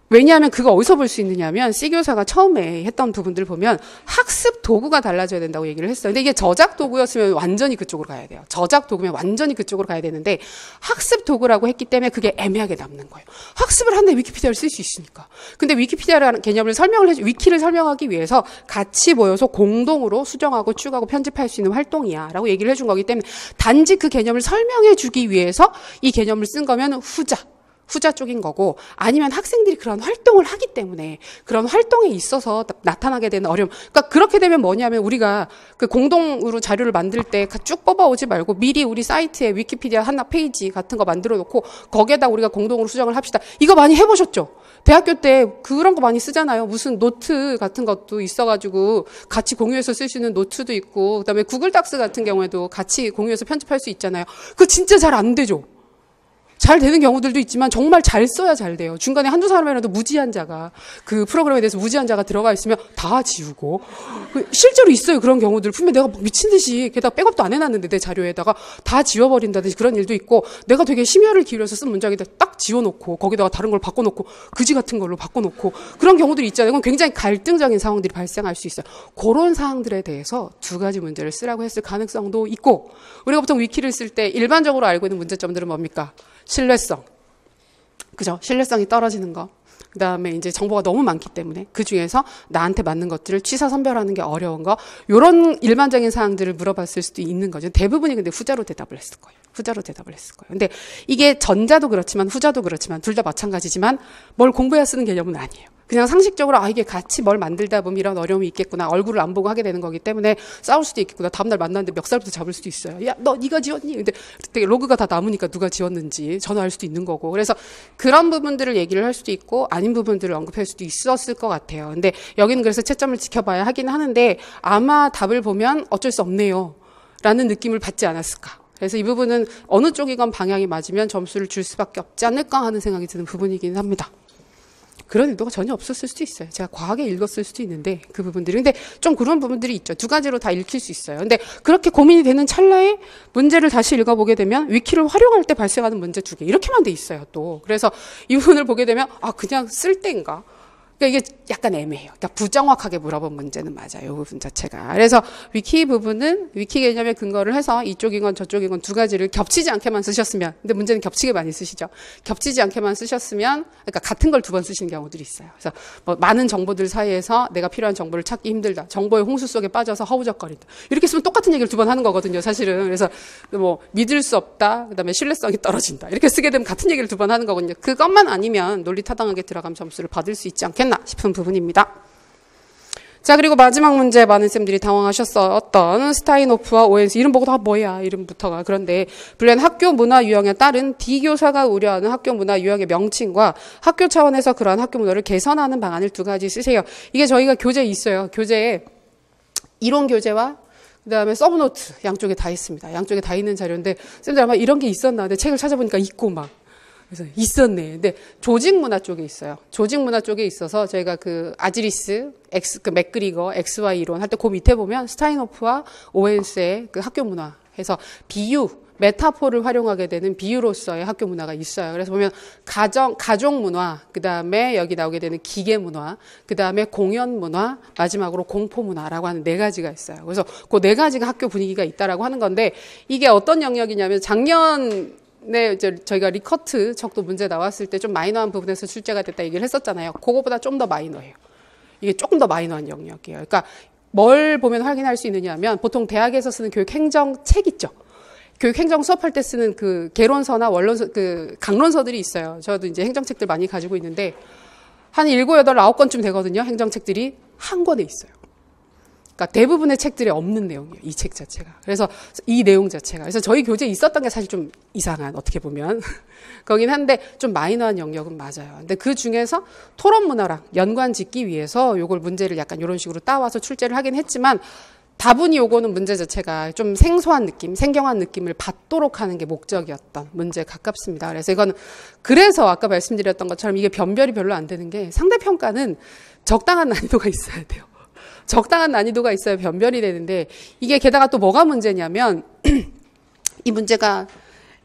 왜냐하면 그거 어디서 볼 수 있느냐면 C교사가 처음에 했던 부분들 보면 학습 도구가 달라져야 된다고 얘기를 했어요. 근데 이게 저작 도구였으면 완전히 그쪽으로 가야 돼요. 저작 도구면 완전히 그쪽으로 가야 되는데 학습 도구라고 했기 때문에 그게 애매하게 남는 거예요. 학습을 하는데 위키피디아를 쓸 수 있으니까. 근데 위키피디아라는 개념을 위키를 설명하기 위해서 같이 모여서 공동으로 수정하고 추가하고 편집할 수 있는 활동이야 라고 얘기를 해준 거기 때문에 단지 그 개념을 설명해 주기 위해서 이 개념을 쓴 거면 후자 쪽인 거고, 아니면 학생들이 그런 활동을 하기 때문에 그런 활동에 있어서 나타나게 되는 어려움. 그러니까 그렇게 되면 뭐냐면 우리가 그 공동으로 자료를 만들 때 쭉 뽑아오지 말고 미리 우리 사이트에 위키피디아 하나 페이지 같은 거 만들어 놓고 거기에다 우리가 공동으로 수정을 합시다. 이거 많이 해보셨죠? 대학교 때 그런 거 많이 쓰잖아요. 무슨 노트 같은 것도 있어가지고 같이 공유해서 쓸 수 있는 노트도 있고, 그다음에 구글 닥스 같은 경우에도 같이 공유해서 편집할 수 있잖아요. 그거 진짜 잘 안 되죠? 잘 되는 경우들도 있지만 정말 잘 써야 잘 돼요. 중간에 한두 사람이라도 무지한 자가, 그 프로그램에 대해서 무지한 자가 들어가 있으면 다 지우고. 실제로 있어요. 그런 경우들. 분명 내가 미친 듯이 게다가 백업도 안 해놨는데 내 자료에다가 다 지워버린다든지 그런 일도 있고, 내가 되게 심혈을 기울여서 쓴 문장에다 딱 지워놓고 거기다가 다른 걸 바꿔놓고 그지 같은 걸로 바꿔놓고 그런 경우들이 있잖아요. 그건 굉장히 갈등적인 상황들이 발생할 수 있어요. 그런 사항들에 대해서 두 가지 문제를 쓰라고 했을 가능성도 있고, 우리가 보통 위키를 쓸 때 일반적으로 알고 있는 문제점들은 뭡니까? 신뢰성. 그죠? 신뢰성이 떨어지는 거. 그 다음에 이제 정보가 너무 많기 때문에 그 중에서 나한테 맞는 것들을 취사 선별하는 게 어려운 거. 요런 일반적인 사항들을 물어봤을 수도 있는 거죠. 대부분이 근데 후자로 대답을 했을 거예요. 후자로 대답을 했을 거예요. 근데 이게 전자도 그렇지만 후자도 그렇지만 둘 다 마찬가지지만 뭘 공부해야 쓰는 개념은 아니에요. 그냥 상식적으로 이게 같이 뭘 만들다 보면 이런 어려움이 있겠구나. 얼굴을 안 보고 하게 되는 거기 때문에 싸울 수도 있겠구나. 다음날 만났는데 멱살부터 잡을 수도 있어요. 야, 너 네가 지웠니? 근데 되게 로그가 다 남으니까 누가 지웠는지 전화할 수도 있는 거고. 그래서 그런 부분들을 얘기를 할 수도 있고 아닌 부분들을 언급할 수도 있었을 것 같아요. 근데 여기는 그래서 채점을 지켜봐야 하긴 하는데 아마 답을 보면 어쩔 수 없네요. 라는 느낌을 받지 않았을까. 그래서 이 부분은 어느 쪽이건 방향이 맞으면 점수를 줄 수밖에 없지 않을까 하는 생각이 드는 부분이긴 합니다. 그런 의도가 전혀 없었을 수도 있어요. 제가 과하게 읽었을 수도 있는데 그 부분들이. 근데 좀 그런 부분들이 있죠. 두 가지로 다 읽힐 수 있어요. 근데 그렇게 고민이 되는 찰나에 문제를 다시 읽어보게 되면 위키를 활용할 때 발생하는 문제 두 개. 이렇게만 돼 있어요, 또. 그래서 이 부분을 보게 되면 그냥 쓸 때인가? 그러니까 이게 약간 애매해요. 그러니까 부정확하게 물어본 문제는 맞아요. 이 부분 자체가. 그래서 위키 부분은 위키 개념에 근거를 해서 이쪽이건 저쪽이건 두 가지를 겹치지 않게만 쓰셨으면, 근데 문제는 겹치게 많이 쓰시죠. 겹치지 않게만 쓰셨으면, 그러니까 같은 걸 두 번 쓰시는 경우들이 있어요. 그래서 뭐 많은 정보들 사이에서 내가 필요한 정보를 찾기 힘들다. 정보의 홍수 속에 빠져서 허우적거린다. 이렇게 쓰면 똑같은 얘기를 두 번 하는 거거든요, 사실은. 그래서 뭐 믿을 수 없다. 그다음에 신뢰성이 떨어진다. 이렇게 쓰게 되면 같은 얘기를 두 번 하는 거거든요. 그것만 아니면 논리 타당하게 들어가면 점수를 받을 수 있지 않겠나 싶은 부분입니다. 자, 그리고 마지막 문제, 많은 쌤들이 당황하셨었던 스타인호프와 오웬스. 이름 보고 다 뭐야, 이름부터가. 그런데 불리한 학교 문화 유형에 따른 D교사가 우려하는 학교 문화 유형의 명칭과 학교 차원에서 그러한 학교 문화를 개선하는 방안을 두 가지 쓰세요. 이게 저희가 교재에 있어요. 교재에 이론 교재와 그다음에 서브노트 양쪽에 다 있습니다. 양쪽에 다 있는 자료인데 쌤들 아마 이런 게 있었나? 근데 책을 찾아보니까 있고 막. 그래서 있었네. 근데 조직 문화 쪽에 있어요. 조직 문화 쪽에 있어서 저희가 그 아지리스, 그 맥그리거, XY 이론 할 때 그 밑에 보면 스타인호프와 오웬스의 그 학교 문화 해서 비유, 메타포를 활용하게 되는 비유로서의 학교 문화가 있어요. 그래서 보면 가족 문화, 그 다음에 여기 나오게 되는 기계 문화, 그 다음에 공연 문화, 마지막으로 공포 문화라고 하는 네 가지가 있어요. 그래서 그 네 가지가 학교 분위기가 있다라고 하는 건데 이게 어떤 영역이냐면 작년 네, 이제 저희가 리커트 척도 문제 나왔을 때 좀 마이너한 부분에서 출제가 됐다 얘기를 했었잖아요. 그거보다 좀 더 마이너해요. 이게 조금 더 마이너한 영역이에요. 그러니까 뭘 보면 확인할 수 있느냐 하면 보통 대학에서 쓰는 교육행정 책 있죠. 교육행정 수업할 때 쓰는 그 개론서나 원론서, 그 강론서들이 있어요. 저도 이제 행정책들 많이 가지고 있는데 한 7, 8, 9권쯤 되거든요. 행정책들이 한 권에 있어요. 그러니까 대부분의 책들에 없는 내용이에요. 이 책 자체가. 그래서 이 내용 자체가. 그래서 저희 교재에 있었던 게 사실 좀 이상한, 어떻게 보면. 거긴 한데 좀 마이너한 영역은 맞아요. 근데 그 중에서 토론 문화랑 연관 짓기 위해서 요걸 문제를 약간 이런 식으로 따와서 출제를 하긴 했지만 다분히 요거는 문제 자체가 좀 생소한 느낌, 생경한 느낌을 받도록 하는 게 목적이었던 문제에 가깝습니다. 그래서 이건 그래서 아까 말씀드렸던 것처럼 이게 변별이 별로 안 되는 게 상대평가는 적당한 난이도가 있어야 돼요. 적당한 난이도가 있어야 변별이 되는데 이게 게다가 또 뭐가 문제냐면 이 문제가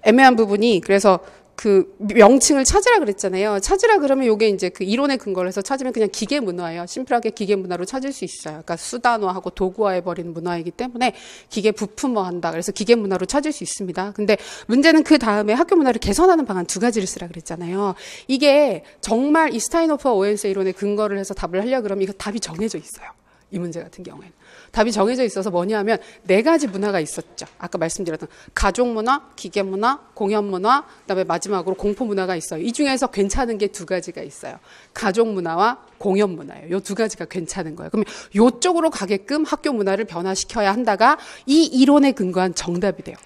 애매한 부분이 그래서 그 명칭을 찾으라 그랬잖아요. 찾으라 그러면 요게 이제 그 이론의 근거를 해서 찾으면 그냥 기계 문화예요. 심플하게 기계 문화로 찾을 수 있어요. 그러니까 수단화하고 도구화해버리는 문화이기 때문에 기계 부품화한다. 그래서 기계 문화로 찾을 수 있습니다. 근데 문제는 그 다음에 학교 문화를 개선하는 방안 두 가지를 쓰라 그랬잖아요. 이게 정말 이 스타인호프와 오웬스 이론의 근거를 해서 답을 하려고 그러면 이거 답이 정해져 있어요. 이 문제 같은 경우에는. 답이 정해져 있어서 뭐냐면 네 가지 문화가 있었죠. 아까 말씀드렸던 가족 문화, 기계 문화, 공연 문화, 그다음에 마지막으로 공포 문화가 있어요. 이 중에서 괜찮은 게 두 가지가 있어요. 가족 문화와 공연 문화예요. 이 두 가지가 괜찮은 거예요. 그러면 이쪽으로 가게끔 학교 문화를 변화시켜야 한다가 이 이론에 근거한 정답이 돼요.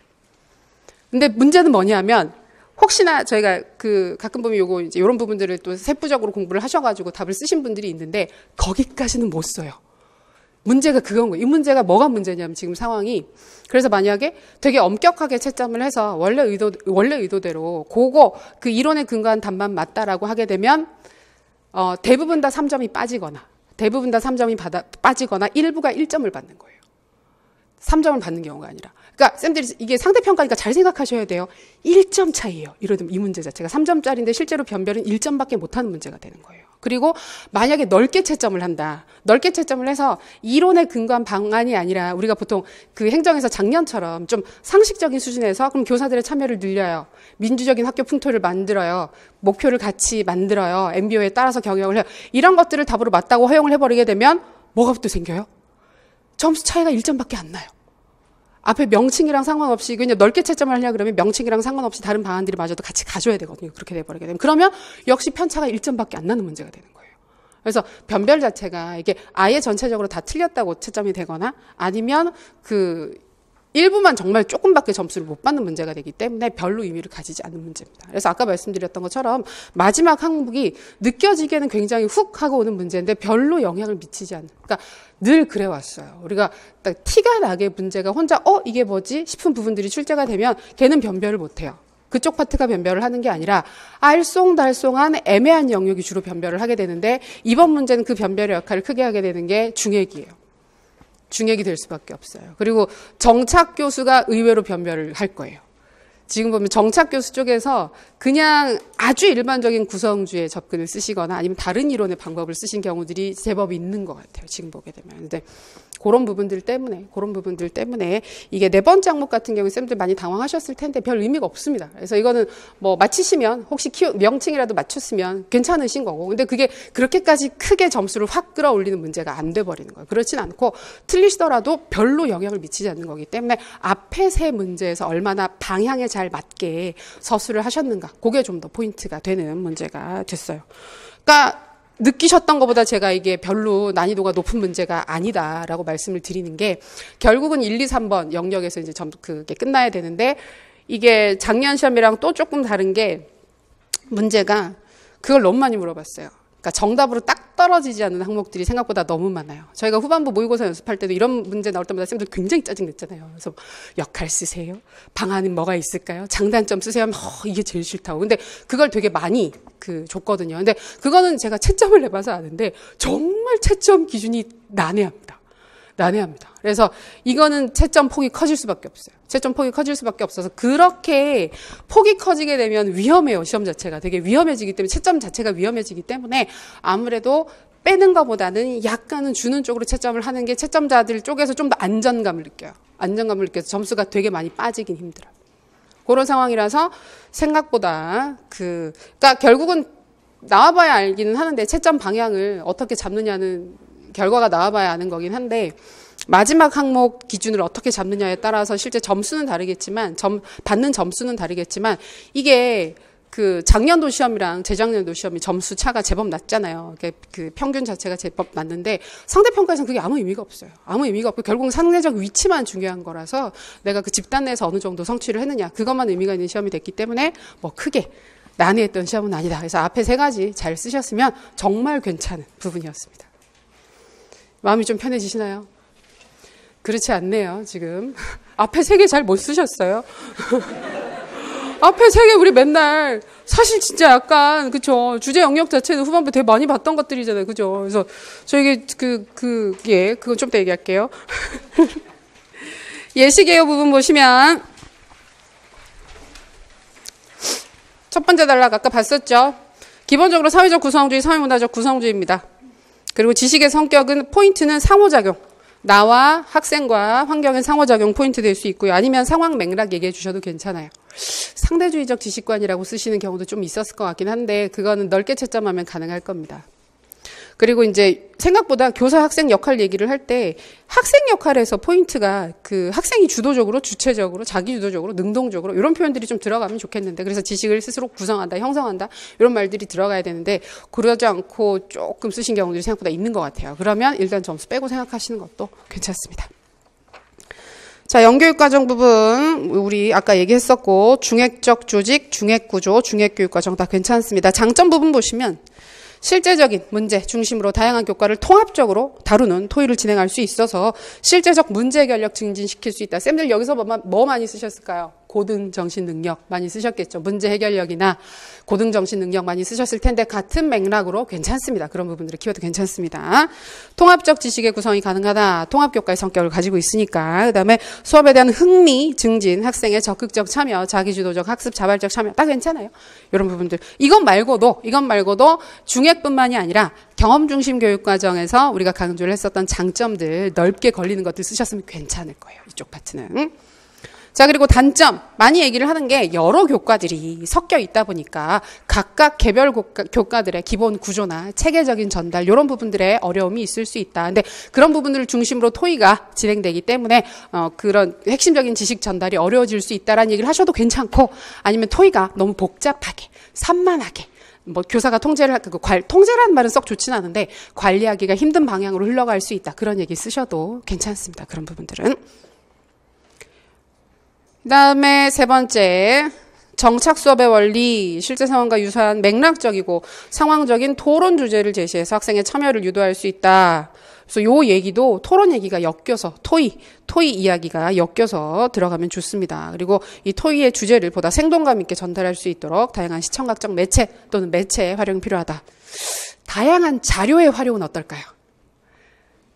근데 문제는 뭐냐면 혹시나 저희가 그 가끔 보면 요거 이제 이런 부분들을 또 세부적으로 공부를 하셔가지고 답을 쓰신 분들이 있는데 거기까지는 못 써요. 문제가 그건 거예요. 이 문제가 뭐가 문제냐면 지금 상황이 그래서 만약에 되게 엄격하게 채점을 해서 원래 의도대로 그 이론에 근거한 답만 맞다라고 하게 되면 대부분 다 3점이 빠지거나 대부분 다 3점이 빠지거나 일부가 1점을 받는 거예요. 3점을 받는 경우가 아니라. 그러니까 쌤들이 이게 상대평가니까 잘 생각하셔야 돼요. 1점 차이예요. 이러면 이 문제 자체가 3점짜리인데 실제로 변별은 1점밖에 못하는 문제가 되는 거예요. 그리고 만약에 넓게 채점을 한다. 넓게 채점을 해서 이론에 근거한 방안이 아니라 우리가 보통 그 행정에서 작년처럼 좀 상식적인 수준에서 그럼 교사들의 참여를 늘려요. 민주적인 학교 풍토를 만들어요. 목표를 같이 만들어요. MBO에 따라서 경영을 해요. 이런 것들을 답으로 맞다고 허용을 해버리게 되면 뭐가 또 생겨요? 점수 차이가 1점밖에 안 나요. 앞에 명칭이랑 상관없이 그냥 넓게 채점을 하려고 그러면 명칭이랑 상관없이 다른 방안들이 마저도 같이 가져야 되거든요. 그렇게 돼버리게 되면. 그러면 역시 편차가 1점밖에 안 나는 문제가 되는 거예요. 그래서 변별 자체가 이게 아예 전체적으로 다 틀렸다고 채점이 되거나 아니면 그 일부만 정말 조금밖에 점수를 못 받는 문제가 되기 때문에 별로 의미를 가지지 않는 문제입니다. 그래서 아까 말씀드렸던 것처럼 마지막 항목이 느껴지기에는 굉장히 훅 하고 오는 문제인데 별로 영향을 미치지 않는. 그러니까 늘 그래왔어요. 우리가 딱 티가 나게 문제가 혼자 이게 뭐지 싶은 부분들이 출제가 되면 걔는 변별을 못해요. 그쪽 파트가 변별을 하는 게 아니라 알쏭달쏭한 애매한 영역이 주로 변별을 하게 되는데 이번 문제는 그 변별의 역할을 크게 하게 되는 게 중액이에요. 중액이 될 수밖에 없어요. 그리고 정착 교수가 의외로 변별을 할 거예요. 지금 보면 정착 교수 쪽에서 그냥 아주 일반적인 구성주의 접근을 쓰시거나 아니면 다른 이론의 방법을 쓰신 경우들이 제법 있는 것 같아요. 지금 보게 되면. 근데 그런 부분들 때문에 이게 네 번째 항목 같은 경우에 쌤들 많이 당황하셨을 텐데 별 의미가 없습니다. 그래서 이거는 뭐 맞히시면 혹시 명칭이라도 맞췄으면 괜찮으신 거고 근데 그게 그렇게까지 크게 점수를 확 끌어올리는 문제가 안 돼버리는 거예요. 그렇진 않고 틀리시더라도 별로 영향을 미치지 않는 거기 때문에 앞에 세 문제에서 얼마나 방향에 잘 맞게 서술을 하셨는가 그게 좀 더 포인트가 되는 문제가 됐어요. 그러니까 느끼셨던 것보다 제가 이게 별로 난이도가 높은 문제가 아니다라고 말씀을 드리는 게 결국은 1, 2, 3번 영역에서 이제 그게 끝나야 되는데 이게 작년 시험이랑 또 조금 다른 게 문제가 그걸 너무 많이 물어봤어요. 그러니까 정답으로 딱 떨어지지 않는 항목들이 생각보다 너무 많아요. 저희가 후반부 모의고사 연습할 때도 이런 문제 나올 때마다 쌤들 굉장히 짜증냈잖아요. 그래서 역할 쓰세요? 방안은 뭐가 있을까요? 장단점 쓰세요? 하면 이게 제일 싫다고. 근데 그걸 되게 많이 줬거든요. 근데 그거는 제가 채점을 해봐서 아는데 정말 채점 기준이 난해합니다. 그래서 이거는 채점 폭이 커질 수밖에 없어요. 채점 폭이 커질 수밖에 없어서 그렇게 폭이 커지게 되면 위험해요. 시험 자체가 되게 위험해지기 때문에 채점 자체가 위험해지기 때문에 아무래도 빼는 것보다는 약간은 주는 쪽으로 채점을 하는 게 채점자들 쪽에서 좀 더 안정감을 느껴요. 안정감을 느껴서 점수가 되게 많이 빠지긴 힘들어요. 그런 상황이라서 생각보다 그러니까 결국은 나와봐야 알기는 하는데 채점 방향을 어떻게 잡느냐는 결과가 나와봐야 아는 거긴 한데 마지막 항목 기준을 어떻게 잡느냐에 따라서 실제 점수는 다르겠지만 받는 점수는 다르겠지만 이게 그 작년도 시험이랑 재작년도 시험이 점수 차가 제법 낮잖아요. 그 평균 자체가 제법 낮는데 상대평가에서는 그게 아무 의미가 없어요. 아무 의미가 없고 결국은 상대적 위치만 중요한 거라서 내가 그 집단 내에서 어느 정도 성취를 했느냐 그것만 의미가 있는 시험이 됐기 때문에 뭐 크게 난해했던 시험은 아니다. 그래서 앞에 세 가지 잘 쓰셨으면 정말 괜찮은 부분이었습니다. 마음이 좀 편해지시나요? 그렇지 않네요, 지금. 앞에 세 개 잘 못 쓰셨어요. 앞에 세 개 우리 맨날 사실 진짜 약간 그쵸 주제 영역 자체는 후반부 되게 많이 봤던 것들이잖아요, 그죠? 그래서 저에게 그건 좀 더 얘기할게요. 예시개요 부분 보시면 첫 번째 단락 아까 봤었죠? 기본적으로 사회적 구성주의, 사회문화적 구성주의입니다. 그리고 지식의 성격은 포인트는 상호작용. 나와 학생과 환경의 상호작용 포인트 될 수 있고요. 아니면 상황 맥락 얘기해 주셔도 괜찮아요. 상대주의적 지식관이라고 쓰시는 경우도 좀 있었을 것 같긴 한데 그거는 넓게 채점하면 가능할 겁니다. 그리고 이제 생각보다 교사 학생 역할 얘기를 할 때 학생 역할에서 포인트가 그 학생이 주도적으로, 주체적으로, 자기주도적으로, 능동적으로 이런 표현들이 좀 들어가면 좋겠는데 그래서 지식을 스스로 구성한다, 형성한다 이런 말들이 들어가야 되는데 그러지 않고 조금 쓰신 경우들이 생각보다 있는 것 같아요. 그러면 일단 점수 빼고 생각하시는 것도 괜찮습니다. 자, 영교육과정 부분 우리 아까 얘기했었고 중액적 조직, 중액구조, 중액교육과정 다 괜찮습니다. 장점 부분 보시면 실제적인 문제 중심으로 다양한 교과를 통합적으로 다루는 토의를 진행할 수 있어서 실제적 문제 해결력 증진시킬 수 있다. 쌤들 여기서 뭐 많이 쓰셨을까요? 고등 정신 능력 많이 쓰셨겠죠. 문제 해결력이나 고등 정신 능력 많이 쓰셨을 텐데 같은 맥락으로 괜찮습니다. 그런 부분들의 키워드 괜찮습니다. 통합적 지식의 구성이 가능하다. 통합 교과의 성격을 가지고 있으니까. 그다음에 수업에 대한 흥미 증진, 학생의 적극적 참여, 자기주도적 학습, 자발적 참여 다 괜찮아요. 이런 부분들. 이것 말고도 중액뿐만이 아니라 경험 중심 교육 과정에서 우리가 강조를 했었던 장점들 넓게 걸리는 것들 쓰셨으면 괜찮을 거예요. 이쪽 파트는. 자, 그리고 단점 많이 얘기를 하는 게 여러 교과들이 섞여 있다 보니까 각각 개별 교과들의 기본 구조나 체계적인 전달 이런 부분들의 어려움이 있을 수 있다. 근데 그런 부분들을 중심으로 토의가 진행되기 때문에 그런 핵심적인 지식 전달이 어려워질 수 있다라는 얘기를 하셔도 괜찮고 아니면 토의가 너무 복잡하게 산만하게 뭐 교사가 통제라는 말은 썩 좋진 않은데 관리하기가 힘든 방향으로 흘러갈 수 있다. 그런 얘기 쓰셔도 괜찮습니다. 그런 부분들은. 그다음에 세 번째, 정착 수업의 원리, 실제 상황과 유사한 맥락적이고 상황적인 토론 주제를 제시해서 학생의 참여를 유도할 수 있다. 그래서 요 얘기도 토론 얘기가 엮여서 토의 이야기가 엮여서 들어가면 좋습니다. 그리고 이 토의의 주제를 보다 생동감 있게 전달할 수 있도록 다양한 시청각적 매체 또는 매체의 활용이 필요하다. 다양한 자료의 활용은 어떨까요?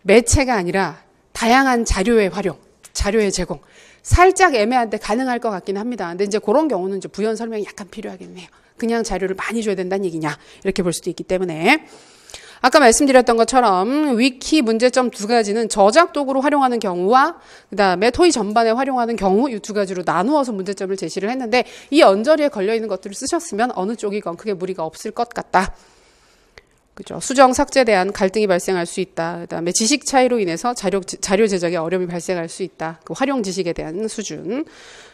매체가 아니라 다양한 자료의 활용, 자료의 제공. 살짝 애매한데 가능할 것 같긴 합니다. 근데 이제 그런 경우는 이제 부연 설명이 약간 필요하겠네요. 그냥 자료를 많이 줘야 된다는 얘기냐 이렇게 볼 수도 있기 때문에 아까 말씀드렸던 것처럼 위키 문제점 두 가지는 저작 도구로 활용하는 경우와 그다음에 토의 전반에 활용하는 경우 이 두 가지로 나누어서 문제점을 제시를 했는데 이 언저리에 걸려 있는 것들을 쓰셨으면 어느 쪽이건 크게 무리가 없을 것 같다. 그죠. 수정 삭제에 대한 갈등이 발생할 수 있다. 그다음에 지식 차이로 인해서 자료 제작에 어려움이 발생할 수 있다. 그 활용 지식에 대한 수준.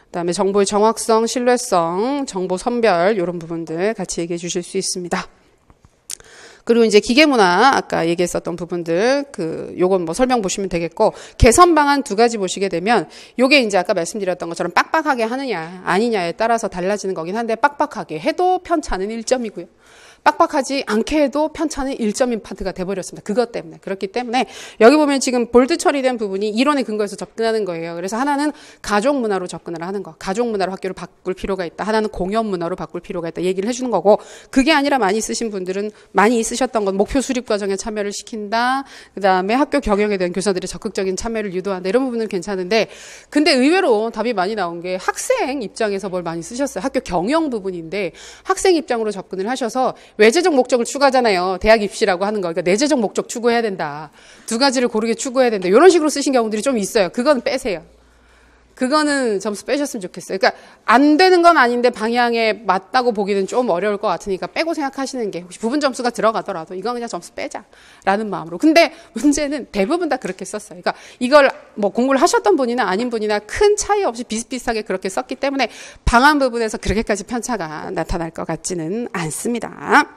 그다음에 정보의 정확성, 신뢰성, 정보 선별 이런 부분들 같이 얘기해 주실 수 있습니다. 그리고 이제 기계문화 아까 얘기했었던 부분들 요건 뭐 설명 보시면 되겠고 개선 방안 두 가지 보시게 되면 요게 이제 아까 말씀드렸던 것처럼 빡빡하게 하느냐 아니냐에 따라서 달라지는 거긴 한데 빡빡하게 해도 편차는 1점이고요. 빡빡하지 않게 해도 편차는 1점인 파트가 돼버렸습니다. 그것 때문에. 그렇기 때문에 여기 보면 지금 볼드 처리된 부분이 이론에 근거해서 접근하는 거예요. 그래서 하나는 가족 문화로 접근을 하는 거. 가족 문화로 학교를 바꿀 필요가 있다. 하나는 공연 문화로 바꿀 필요가 있다. 얘기를 해주는 거고 그게 아니라 많이 쓰신 분들은 많이 쓰셨던 건 목표 수립 과정에 참여를 시킨다. 그다음에 학교 경영에 대한 교사들의 적극적인 참여를 유도한다. 이런 부분은 괜찮은데 근데 의외로 답이 많이 나온 게 학생 입장에서 뭘 많이 쓰셨어요. 학교 경영 부분인데 학생 입장으로 접근을 하셔서 외재적 목적을 추구하잖아요. 대학 입시라고 하는 거. 그러니까 내재적 목적 추구해야 된다. 두 가지를 고르게 추구해야 된다. 이런 식으로 쓰신 경우들이 좀 있어요. 그건 빼세요. 그거는 점수 빼셨으면 좋겠어요. 그러니까 안 되는 건 아닌데 방향에 맞다고 보기는 좀 어려울 것 같으니까 빼고 생각하시는 게 혹시 부분 점수가 들어가더라도 이건 그냥 점수 빼자라는 마음으로. 근데 문제는 대부분 다 그렇게 썼어요. 그러니까 이걸 뭐 공부를 하셨던 분이나 아닌 분이나 큰 차이 없이 비슷비슷하게 그렇게 썼기 때문에 방한 부분에서 그렇게까지 편차가 나타날 것 같지는 않습니다.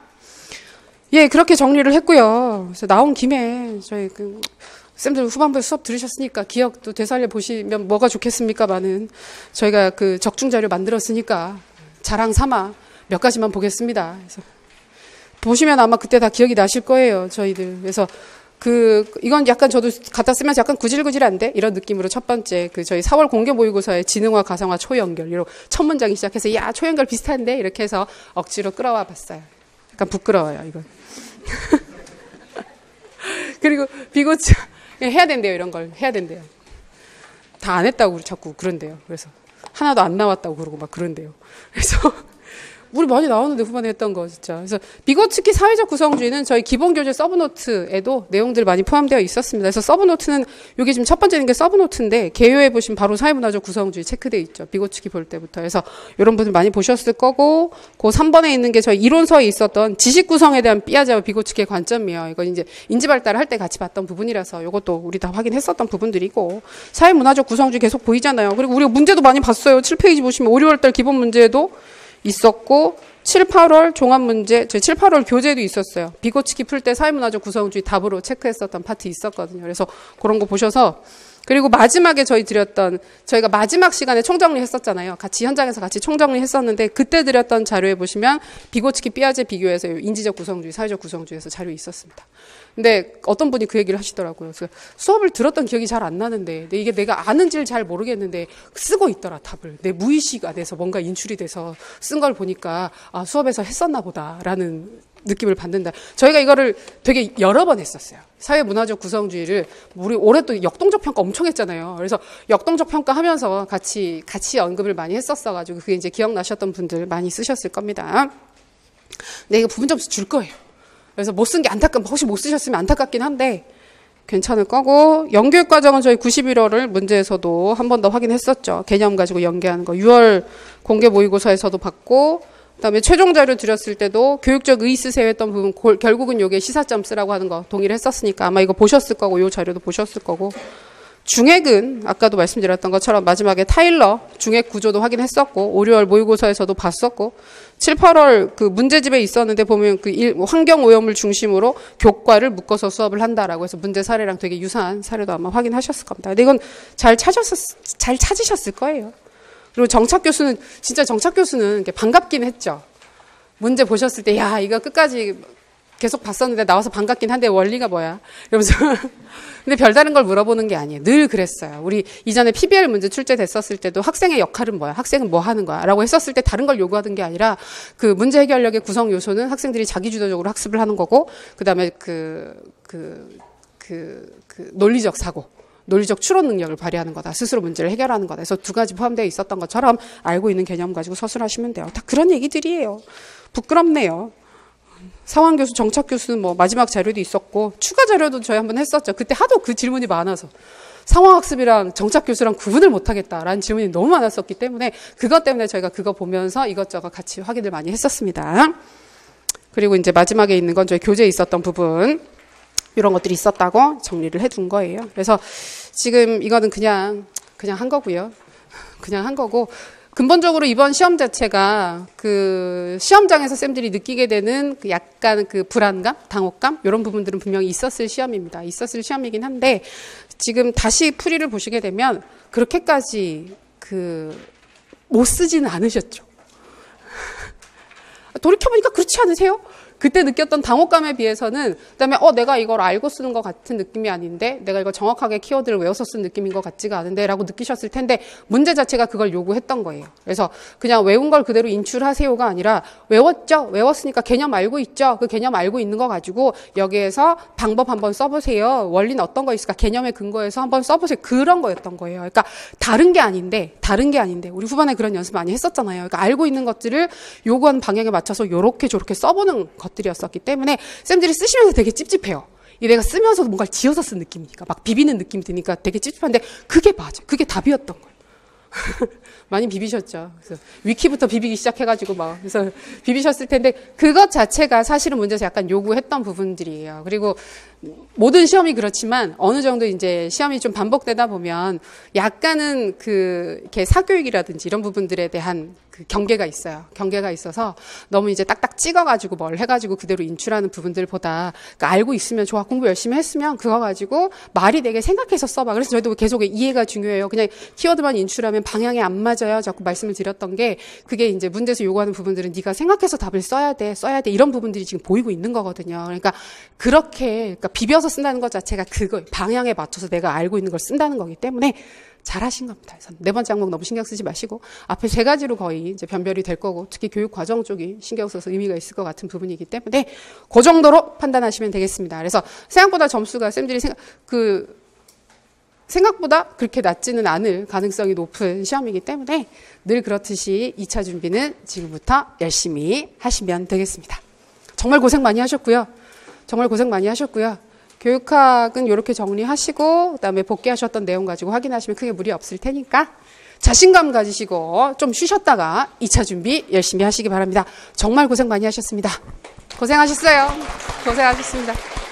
예, 그렇게 정리를 했고요. 그래서 나온 김에 저희 쌤들 후반부에 수업 들으셨으니까 기억도 되살려 보시면 뭐가 좋겠습니까만은 저희가 적중 자료 만들었으니까 자랑 삼아 몇 가지만 보겠습니다. 그래서 보시면 아마 그때 다 기억이 나실 거예요, 저희들. 그래서 이건 약간 저도 갖다 쓰면서 약간 구질구질한데 이런 느낌으로 첫 번째 저희 4월 공개 모의고사의 지능화, 가상화, 초연결 이런 첫 문장이 시작해서 야 초연결 비슷한데 이렇게 해서 억지로 끌어와 봤어요. 약간 부끄러워요, 이건. 그리고 비고치 해야 된대요. 이런 걸 해야 된대요. 다 안 했다고 자꾸 그런대요. 그래서 하나도 안 나왔다고 그러고 막 그런대요. 그래서 우리 많이 나오는데 후반에 했던 거 진짜. 그래서 비고츠키 사회적 구성주의는 저희 기본교재 서브노트에도 내용들 많이 포함되어 있었습니다. 그래서 서브노트는 여기 지금 첫 번째는 게 서브노트인데 개요에 보시면 바로 사회문화적 구성주의 체크되어 있죠. 비고츠키 볼 때부터. 그래서 이런 분들 많이 보셨을 거고 그 3번에 있는 게 저희 이론서에 있었던 지식 구성에 대한 삐아제와 비고츠키의 관점이에요. 이건 이제 인지 발달을 할 때 같이 봤던 부분이라서 이것도 우리 다 확인했었던 부분들이고 사회문화적 구성주의 계속 보이잖아요. 그리고 우리가 문제도 많이 봤어요. 7페이지 보시면 5, 6월달 기본 문제도 있었고 7, 8월 종합문제, 7, 8월 교재도 있었어요. 비고츠키 풀 때 사회문화적 구성주의 답으로 체크했었던 파트 있었거든요. 그래서 그런 거 보셔서 그리고 마지막에 저희가 마지막 시간에 총정리 했었잖아요. 같이 현장에서 같이 총정리 했었는데 그때 드렸던 자료에 보시면 비고츠키 삐아제 비교해서 인지적 구성주의, 사회적 구성주의에서 자료 있었습니다. 근데 어떤 분이 그 얘기를 하시더라고요. 그래서 수업을 들었던 기억이 잘 안 나는데 근데 이게 내가 아는지를 잘 모르겠는데 쓰고 있더라 답을. 내 무의식 안에서 뭔가 인출이 돼서 쓴 걸 보니까 아 수업에서 했었나 보다라는 느낌을 받는다. 저희가 이거를 되게 여러 번 했었어요. 사회문화적 구성주의를 우리 올해 또 역동적 평가 엄청 했잖아요. 그래서 역동적 평가하면서 같이 언급을 많이 했었어가지고 그게 이제 기억나셨던 분들 많이 쓰셨을 겁니다. 근데 이거 부분 점수 줄 거예요. 그래서 못 쓴 게 혹시 못 쓰셨으면 안타깝긴 한데 괜찮을 거고 연교육 과정은 저희 91월을 문제에서도 한 번 더 확인했었죠. 개념 가지고 연계하는 거 6월 공개 모의고사에서도 봤고 그다음에 최종 자료 드렸을 때도 교육적 의의 쓰세요 했던 부분 결국은 요게 시사점 쓰라고 하는 거 동의를 했었으니까 아마 이거 보셨을 거고 요 자료도 보셨을 거고 중액은 아까도 말씀드렸던 것처럼 마지막에 타일러 중액 구조도 확인했었고 5, 6월 모의고사에서도 봤었고 7, 8월 그 문제집에 있었는데 보면 환경 오염을 중심으로 교과를 묶어서 수업을 한다라고 해서 문제 사례랑 되게 유사한 사례도 아마 확인하셨을 겁니다. 근데 이건 잘 찾으셨을 거예요. 그리고 정착 교수는 반갑긴 했죠. 문제 보셨을 때, 야, 이거 끝까지 계속 봤었는데 나와서 반갑긴 한데 원리가 뭐야? 이러면서. 근데 별다른 걸 물어보는 게 아니에요. 늘 그랬어요. 우리 이전에 PBL 문제 출제됐었을 때도 학생의 역할은 뭐야? 학생은 뭐 하는 거야? 라고 했었을 때 다른 걸 요구하던 게 아니라 그 문제 해결력의 구성 요소는 학생들이 자기주도적으로 학습을 하는 거고, 그 다음에 논리적 사고. 논리적 추론 능력을 발휘하는 거다. 스스로 문제를 해결하는 거다. 그래서 두 가지 포함되어 있었던 것처럼 알고 있는 개념 가지고 서술하시면 돼요. 다 그런 얘기들이에요. 부끄럽네요. 상황 교수, 정착 교수는 뭐 마지막 자료도 있었고 추가 자료도 저희 한번 했었죠. 그때 하도 그 질문이 많아서 상황학습이랑 정착 교수랑 구분을 못하겠다라는 질문이 너무 많았었기 때문에 그것 때문에 저희가 그거 보면서 이것저것 같이 확인을 많이 했었습니다. 그리고 이제 마지막에 있는 건 저희 교재에 있었던 부분 이런 것들이 있었다고 정리를 해둔 거예요. 그래서 지금 이거는 그냥 한 거고요. 그냥 한 거고 근본적으로 이번 시험 자체가 그 시험장에서 쌤들이 느끼게 되는 그 약간 그 불안감, 당혹감 이런 부분들은 분명히 있었을 시험입니다. 있었을 시험이긴 한데 지금 다시 풀이를 보시게 되면 그렇게까지 못 쓰지는 않으셨죠. 돌이켜보니까 그렇지 않으세요? 그때 느꼈던 당혹감에 비해서는 그다음에 내가 이걸 알고 쓰는 것 같은 느낌이 아닌데 내가 이걸 정확하게 키워드를 외워서 쓴 느낌인 것 같지가 않은데 라고 느끼셨을 텐데 문제 자체가 그걸 요구했던 거예요. 그래서 그냥 외운 걸 그대로 인출하세요가 아니라 외웠죠? 외웠으니까 개념 알고 있죠? 그 개념 알고 있는 거 가지고 여기에서 방법 한번 써보세요. 원리는 어떤 거 있을까? 개념에 근거해서 한번 써보세요. 그런 거였던 거예요. 그러니까 다른 게 아닌데 우리 후반에 그런 연습 많이 했었잖아요. 그러니까 알고 있는 것들을 요구하는 방향에 맞춰서 요렇게 저렇게 써보는 것들이었었기 때문에 쌤들이 쓰시면서 되게 찝찝해요. 내가 쓰면서 뭔가를 지어서 쓴 느낌이니까 막 비비는 느낌이 드니까 되게 찝찝한데 그게 맞아. 그게 답이었던 거예요. 많이 비비셨죠. 그래서 위키부터 비비기 시작해가지고 그래서 비비셨을 텐데 그것 자체가 사실은 문제에서 약간 요구했던 부분들이에요. 그리고 모든 시험이 그렇지만 어느 정도 이제 시험이 좀 반복되다 보면 약간은 이렇게 사교육이라든지 이런 부분들에 대한 그 경계가 있어요. 경계가 있어서 너무 이제 딱딱 찍어가지고 뭘 해가지고 그대로 인출하는 부분들보다 그러니까 알고 있으면 좋아. 공부 열심히 했으면 그거 가지고 말이 되게 생각해서 써봐. 그래서 저희도 계속 이해가 중요해요. 그냥 키워드만 인출하면 방향이 안 맞아요. 자꾸 말씀을 드렸던 게 그게 이제 문제에서 요구하는 부분들은 네가 생각해서 답을 써야 돼 이런 부분들이 지금 보이고 있는 거거든요. 그러니까 그러니까 비벼서 쓴다는 것 자체가 그거 방향에 맞춰서 내가 알고 있는 걸 쓴다는 거기 때문에 잘하신 겁니다. 그래서 네 번째 항목 너무 신경 쓰지 마시고 앞에 세 가지로 거의 이제 변별이 될 거고 특히 교육 과정 쪽이 신경 써서 의미가 있을 것 같은 부분이기 때문에 그 정도로 판단하시면 되겠습니다. 그래서 생각보다 점수가 쌤들이 생각보다 그렇게 낮지는 않을 가능성이 높은 시험이기 때문에 늘 그렇듯이 2차 준비는 지금부터 열심히 하시면 되겠습니다. 정말 고생 많이 하셨고요. 정말 고생 많이 하셨고요. 교육학은 이렇게 정리하시고 그다음에 복귀하셨던 내용 가지고 확인하시면 크게 무리 없을 테니까 자신감 가지시고 좀 쉬셨다가 2차 준비 열심히 하시기 바랍니다. 정말 고생 많이 하셨습니다. 고생하셨어요. 고생하셨습니다.